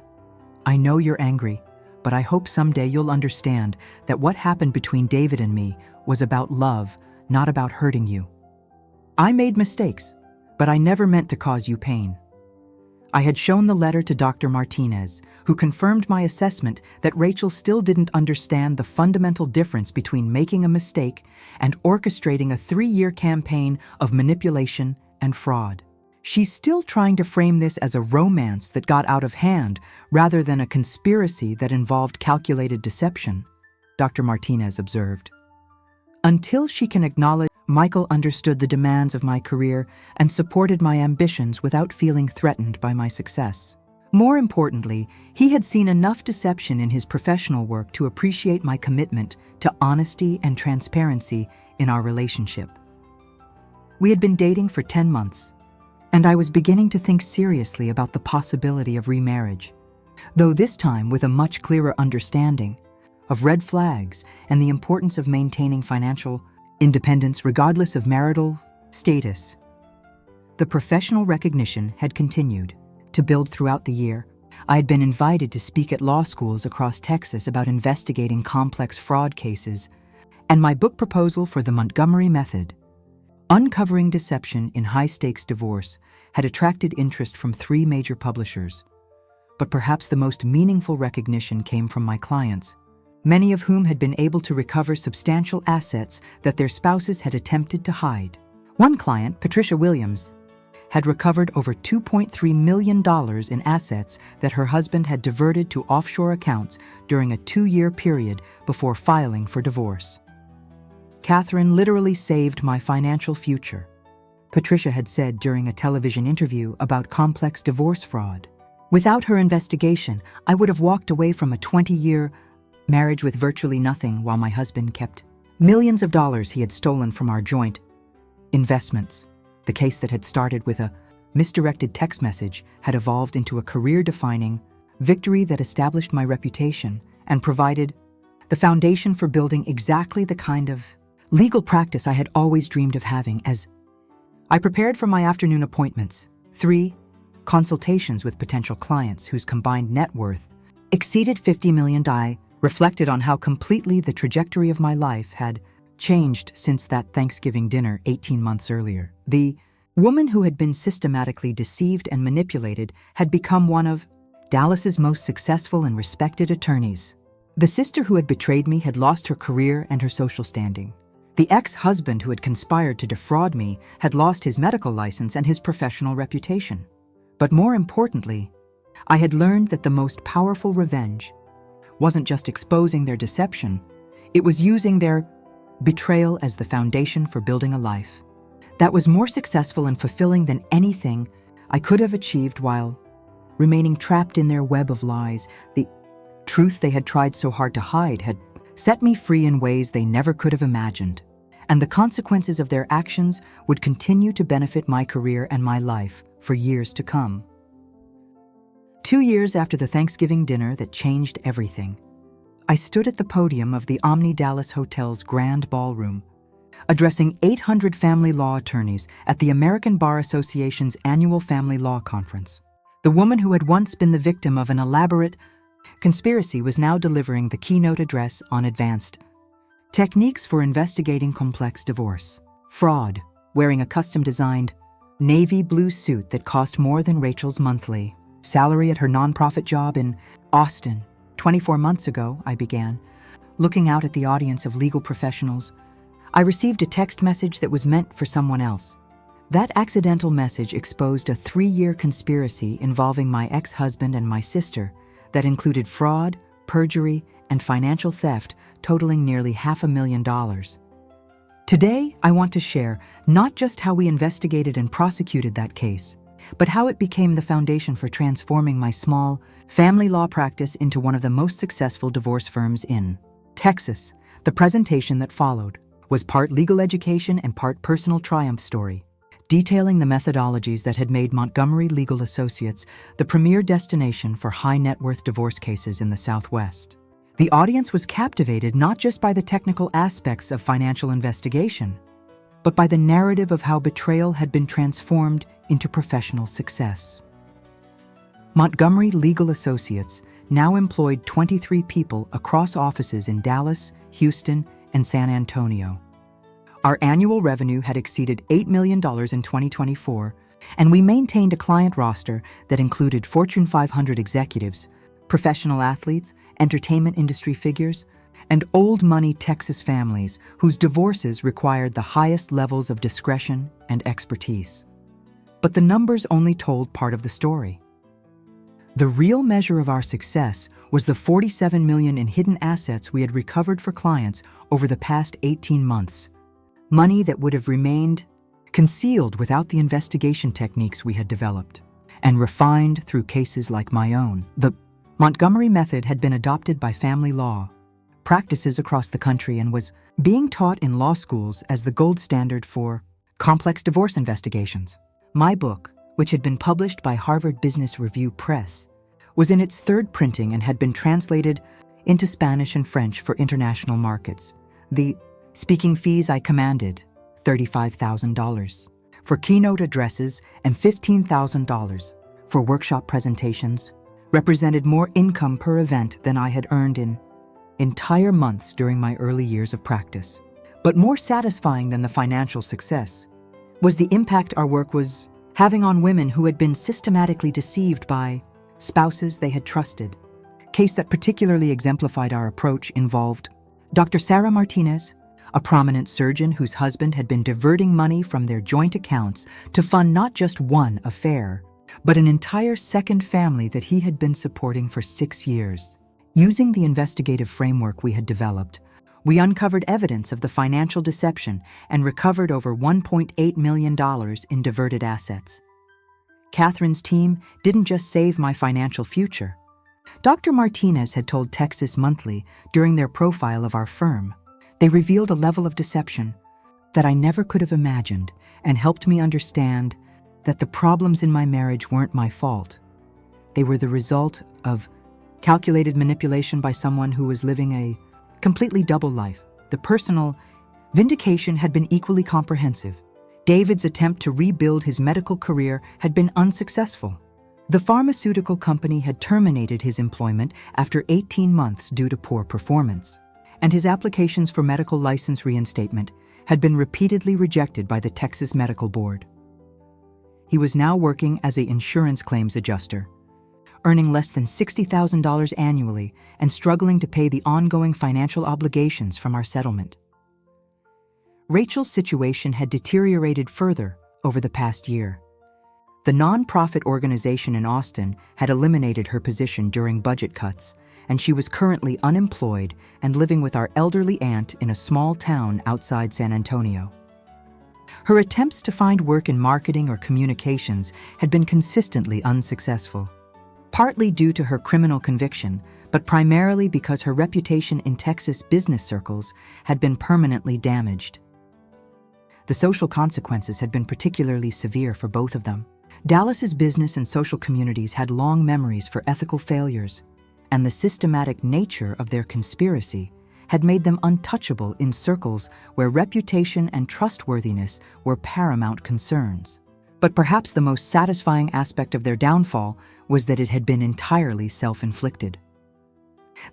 I know you're angry, but I hope someday you'll understand that what happened between David and me was about love, not about hurting you. I made mistakes, but I never meant to cause you pain. I had shown the letter to Dr. Martinez, who confirmed my assessment that Rachel still didn't understand the fundamental difference between making a mistake and orchestrating a 3-year campaign of manipulation and fraud. She's still trying to frame this as a romance that got out of hand rather than a conspiracy that involved calculated deception, Dr. Martinez observed. Until she can acknowledge Michael understood the demands of my career and supported my ambitions without feeling threatened by my success. More importantly, he had seen enough deception in his professional work to appreciate my commitment to honesty and transparency in our relationship. We had been dating for 10 months, and I was beginning to think seriously about the possibility of remarriage, though this time with a much clearer understanding of red flags and the importance of maintaining financial independence regardless of marital status. The professional recognition had continued to build throughout the year. I had been invited to speak at law schools across Texas about investigating complex fraud cases, and my book proposal for the Montgomery method, Uncovering Deception in High-Stakes Divorce, had attracted interest from 3 major publishers. But perhaps the most meaningful recognition came from my clients, many of whom had been able to recover substantial assets that their spouses had attempted to hide. One client, Patricia Williams, had recovered over $2.3 million in assets that her husband had diverted to offshore accounts during a 2-year period before filing for divorce. Catherine literally saved my financial future, Patricia had said during a television interview about complex divorce fraud. Without her investigation, I would have walked away from a 20-year marriage with virtually nothing while my husband kept millions of dollars he had stolen from our joint investments. The case that had started with a misdirected text message had evolved into a career-defining victory that established my reputation and provided the foundation for building exactly the kind of legal practice I had always dreamed of having. As I prepared for my afternoon appointments, 3 consultations with potential clients whose combined net worth exceeded $50 million, I reflected on how completely the trajectory of my life had changed since that Thanksgiving dinner 18 months earlier. The woman who had been systematically deceived and manipulated had become one of Dallas's most successful and respected attorneys. The sister who had betrayed me had lost her career and her social standing. The ex-husband who had conspired to defraud me had lost his medical license and his professional reputation. But more importantly, I had learned that the most powerful revenge wasn't just exposing their deception, it was using their betrayal as the foundation for building a life that was more successful and fulfilling than anything I could have achieved while remaining trapped in their web of lies. The truth they had tried so hard to hide had set me free in ways they never could have imagined, and the consequences of their actions would continue to benefit my career and my life for years to come. 2 years after the Thanksgiving dinner that changed everything, I stood at the podium of the Omni Dallas Hotel's Grand Ballroom, addressing 800 family law attorneys at the American Bar Association's annual Family Law Conference. The woman who had once been the victim of an elaborate conspiracy was now delivering the keynote address on advanced techniques for investigating complex divorce. Fraud, wearing a custom-designed navy blue suit that cost more than Rachel's monthly salary at her nonprofit job in Austin. 24 months ago, I began, looking out at the audience of legal professionals. I received a text message that was meant for someone else. That accidental message exposed a 3-year conspiracy involving my ex-husband and my sister that included fraud, perjury, and financial theft totaling nearly $500,000. Today, I want to share not just how we investigated and prosecuted that case, but how it became the foundation for transforming my small family law practice into one of the most successful divorce firms in Texas. The presentation that followed was part legal education and part personal triumph story, detailing the methodologies that had made Montgomery Legal Associates the premier destination for high-net-worth divorce cases in the Southwest. The audience was captivated not just by the technical aspects of financial investigation, but by the narrative of how betrayal had been transformed into professional success. Montgomery Legal Associates now employed 23 people across offices in Dallas, Houston, and San Antonio. Our annual revenue had exceeded $8 million in 2024, and we maintained a client roster that included Fortune 500 executives, professional athletes, entertainment industry figures, and old-money Texas families whose divorces required the highest levels of discretion and expertise. But the numbers only told part of the story. The real measure of our success was the $47 million in hidden assets we had recovered for clients over the past 18 months, money that would have remained concealed without the investigation techniques we had developed and refined through cases like my own. The Montgomery method had been adopted by family law practices across the country and was being taught in law schools as the gold standard for complex divorce investigations. My book, which had been published by Harvard Business Review Press, was in its 3rd printing and had been translated into Spanish and French for international markets. The speaking fees I commanded, $35,000 for keynote addresses and $15,000 for workshop presentations, represented more income per event than I had earned in entire months during my early years of practice. But more satisfying than the financial success was the impact our work was having on women who had been systematically deceived by spouses they had trusted. A case that particularly exemplified our approach involved Dr. Sarah Martinez, a prominent surgeon whose husband had been diverting money from their joint accounts to fund not just one affair, but an entire second family that he had been supporting for 6 years. Using the investigative framework we had developed, we uncovered evidence of the financial deception and recovered over $1.8 million in diverted assets. Catherine's team didn't just save my financial future. Dr. Martinez had told Texas Monthly during their profile of our firm, they revealed a level of deception that I never could have imagined and helped me understand that the problems in my marriage weren't my fault. They were the result of calculated manipulation by someone who was living a completely double life. The personal vindication had been equally comprehensive. David's attempt to rebuild his medical career had been unsuccessful. The pharmaceutical company had terminated his employment after 18 months due to poor performance, and his applications for medical license reinstatement had been repeatedly rejected by the Texas Medical Board. He was now working as an insurance claims adjuster, earning less than $60,000 annually and struggling to pay the ongoing financial obligations from our settlement. Rachel's situation had deteriorated further over the past year. The nonprofit organization in Austin had eliminated her position during budget cuts, and she was currently unemployed and living with our elderly aunt in a small town outside San Antonio. Her attempts to find work in marketing or communications had been consistently unsuccessful, partly due to her criminal conviction, but primarily because her reputation in Texas business circles had been permanently damaged. The social consequences had been particularly severe for both of them. Dallas's business and social communities had long memories for ethical failures, and the systematic nature of their conspiracy had made them untouchable in circles where reputation and trustworthiness were paramount concerns. But perhaps the most satisfying aspect of their downfall was that it had been entirely self-inflicted.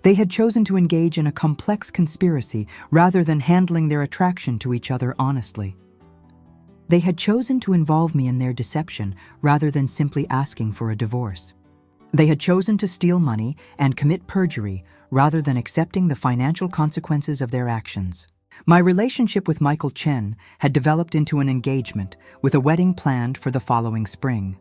They had chosen to engage in a complex conspiracy rather than handling their attraction to each other honestly. They had chosen to involve me in their deception rather than simply asking for a divorce. They had chosen to steal money and commit perjury rather than accepting the financial consequences of their actions. My relationship with Michael Chen had developed into an engagement with a wedding planned for the following spring.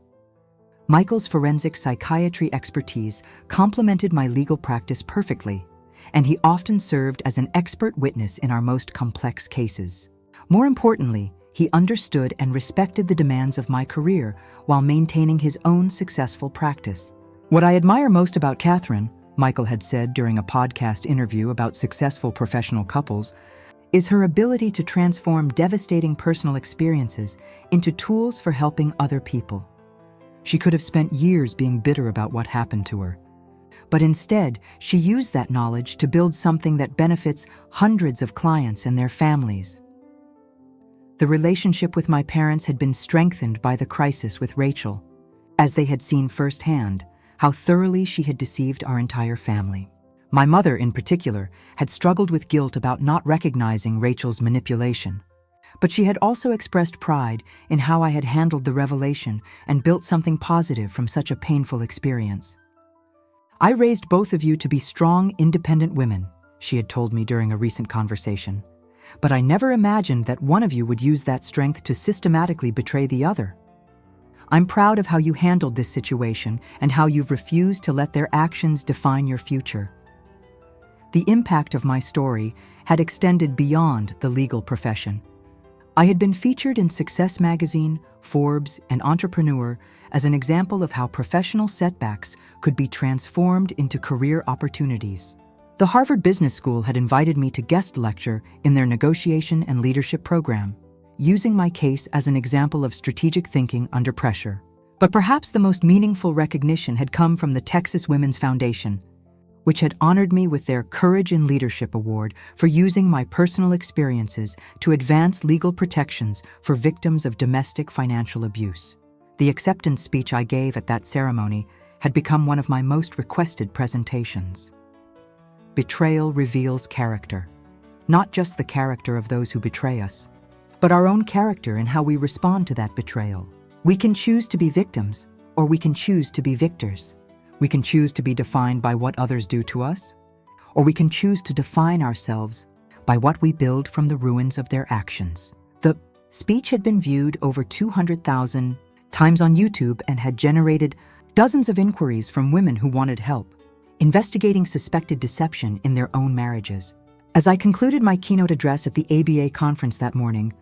Michael's forensic psychiatry expertise complemented my legal practice perfectly, and he often served as an expert witness in our most complex cases. More importantly, he understood and respected the demands of my career while maintaining his own successful practice. "What I admire most about Catherine," Michael had said during a podcast interview about successful professional couples, "is her ability to transform devastating personal experiences into tools for helping other people. She could have spent years being bitter about what happened to her, but instead she used that knowledge to build something that benefits hundreds of clients and their families." The relationship with my parents had been strengthened by the crisis with Rachel, as they had seen firsthand how thoroughly she had deceived our entire family. My mother, in particular, had struggled with guilt about not recognizing Rachel's manipulation, but she had also expressed pride in how I had handled the revelation and built something positive from such a painful experience. "I raised both of you to be strong, independent women," she had told me during a recent conversation, "but I never imagined that one of you would use that strength to systematically betray the other. I'm proud of how you handled this situation and how you've refused to let their actions define your future." The impact of my story had extended beyond the legal profession. I had been featured in Success Magazine, Forbes, and Entrepreneur as an example of how professional setbacks could be transformed into career opportunities. The Harvard Business School had invited me to guest lecture in their negotiation and leadership program, using my case as an example of strategic thinking under pressure. But perhaps the most meaningful recognition had come from the Texas Women's Foundation, which had honored me with their Courage in Leadership Award for using my personal experiences to advance legal protections for victims of domestic financial abuse. The acceptance speech I gave at that ceremony had become one of my most requested presentations. Betrayal reveals character, not just the character of those who betray us, but our own character and how we respond to that betrayal. We can choose to be victims, or we can choose to be victors. We can choose to be defined by what others do to us, or we can choose to define ourselves by what we build from the ruins of their actions. The speech had been viewed over 200,000 times on YouTube and had generated dozens of inquiries from women who wanted help investigating suspected deception in their own marriages. As I concluded my keynote address at the ABA conference that morning,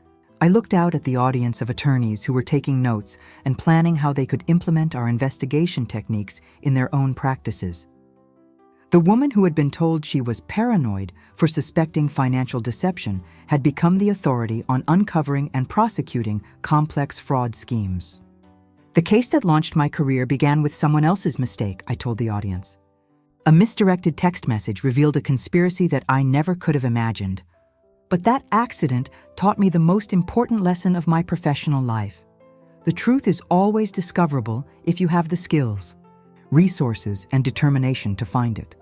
I looked out at the audience of attorneys who were taking notes and planning how they could implement our investigation techniques in their own practices. The woman who had been told she was paranoid for suspecting financial deception had become the authority on uncovering and prosecuting complex fraud schemes. "The case that launched my career began with someone else's mistake," I told the audience. "A misdirected text message revealed a conspiracy that I never could have imagined. But that accident taught me the most important lesson of my professional life. The truth is always discoverable if you have the skills, resources, and determination to find it."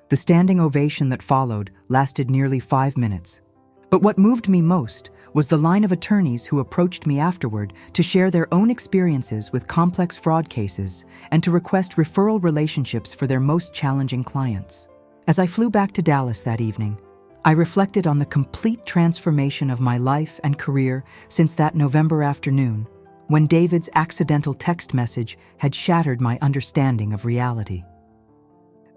The standing ovation that followed lasted nearly 5 minutes. But what moved me most was the line of attorneys who approached me afterward to share their own experiences with complex fraud cases and to request referral relationships for their most challenging clients. As I flew back to Dallas that evening, I reflected on the complete transformation of my life and career since that November afternoon when David's accidental text message had shattered my understanding of reality.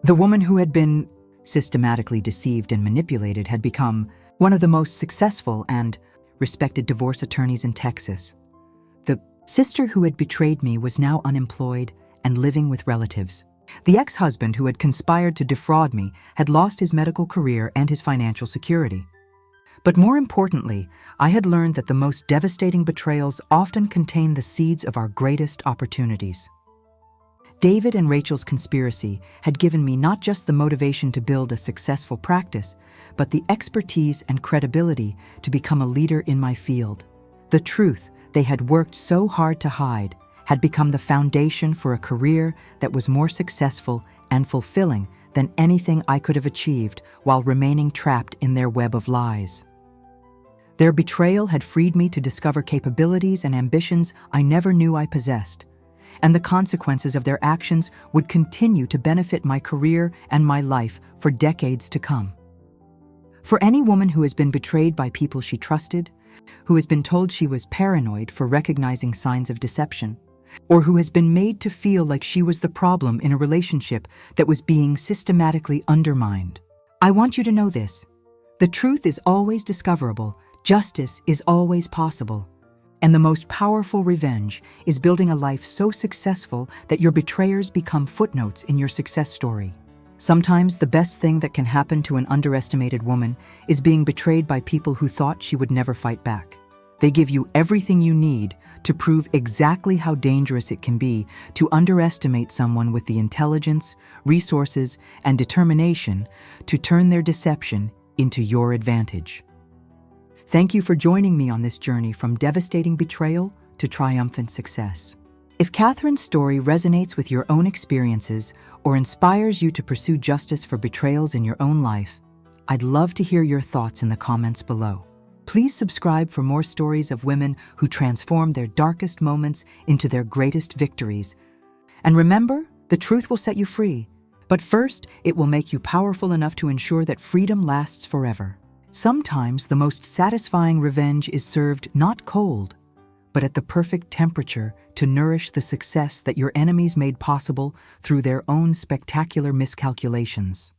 The woman who had been systematically deceived and manipulated had become one of the most successful and respected divorce attorneys in Texas. The sister who had betrayed me was now unemployed and living with relatives. The ex-husband who had conspired to defraud me had lost his medical career and his financial security. But more importantly, I had learned that the most devastating betrayals often contain the seeds of our greatest opportunities. David and Rachel's conspiracy had given me not just the motivation to build a successful practice, but the expertise and credibility to become a leader in my field. The truth they had worked so hard to hide had become the foundation for a career that was more successful and fulfilling than anything I could have achieved while remaining trapped in their web of lies. Their betrayal had freed me to discover capabilities and ambitions I never knew I possessed, and the consequences of their actions would continue to benefit my career and my life for decades to come. For any woman who has been betrayed by people she trusted, who has been told she was paranoid for recognizing signs of deception, or who has been made to feel like she was the problem in a relationship that was being systematically undermined, I want you to know this: the truth is always discoverable, justice is always possible, and the most powerful revenge is building a life so successful that your betrayers become footnotes in your success story. Sometimes the best thing that can happen to an underestimated woman is being betrayed by people who thought she would never fight back. They give you everything you need to prove exactly how dangerous it can be to underestimate someone with the intelligence, resources, and determination to turn their deception into your advantage. Thank you for joining me on this journey from devastating betrayal to triumphant success. If Catherine's story resonates with your own experiences or inspires you to pursue justice for betrayals in your own life, I'd love to hear your thoughts in the comments below. Please subscribe for more stories of women who transform their darkest moments into their greatest victories. And remember, the truth will set you free. But first, it will make you powerful enough to ensure that freedom lasts forever. Sometimes the most satisfying revenge is served not cold, but at the perfect temperature to nourish the success that your enemies made possible through their own spectacular miscalculations.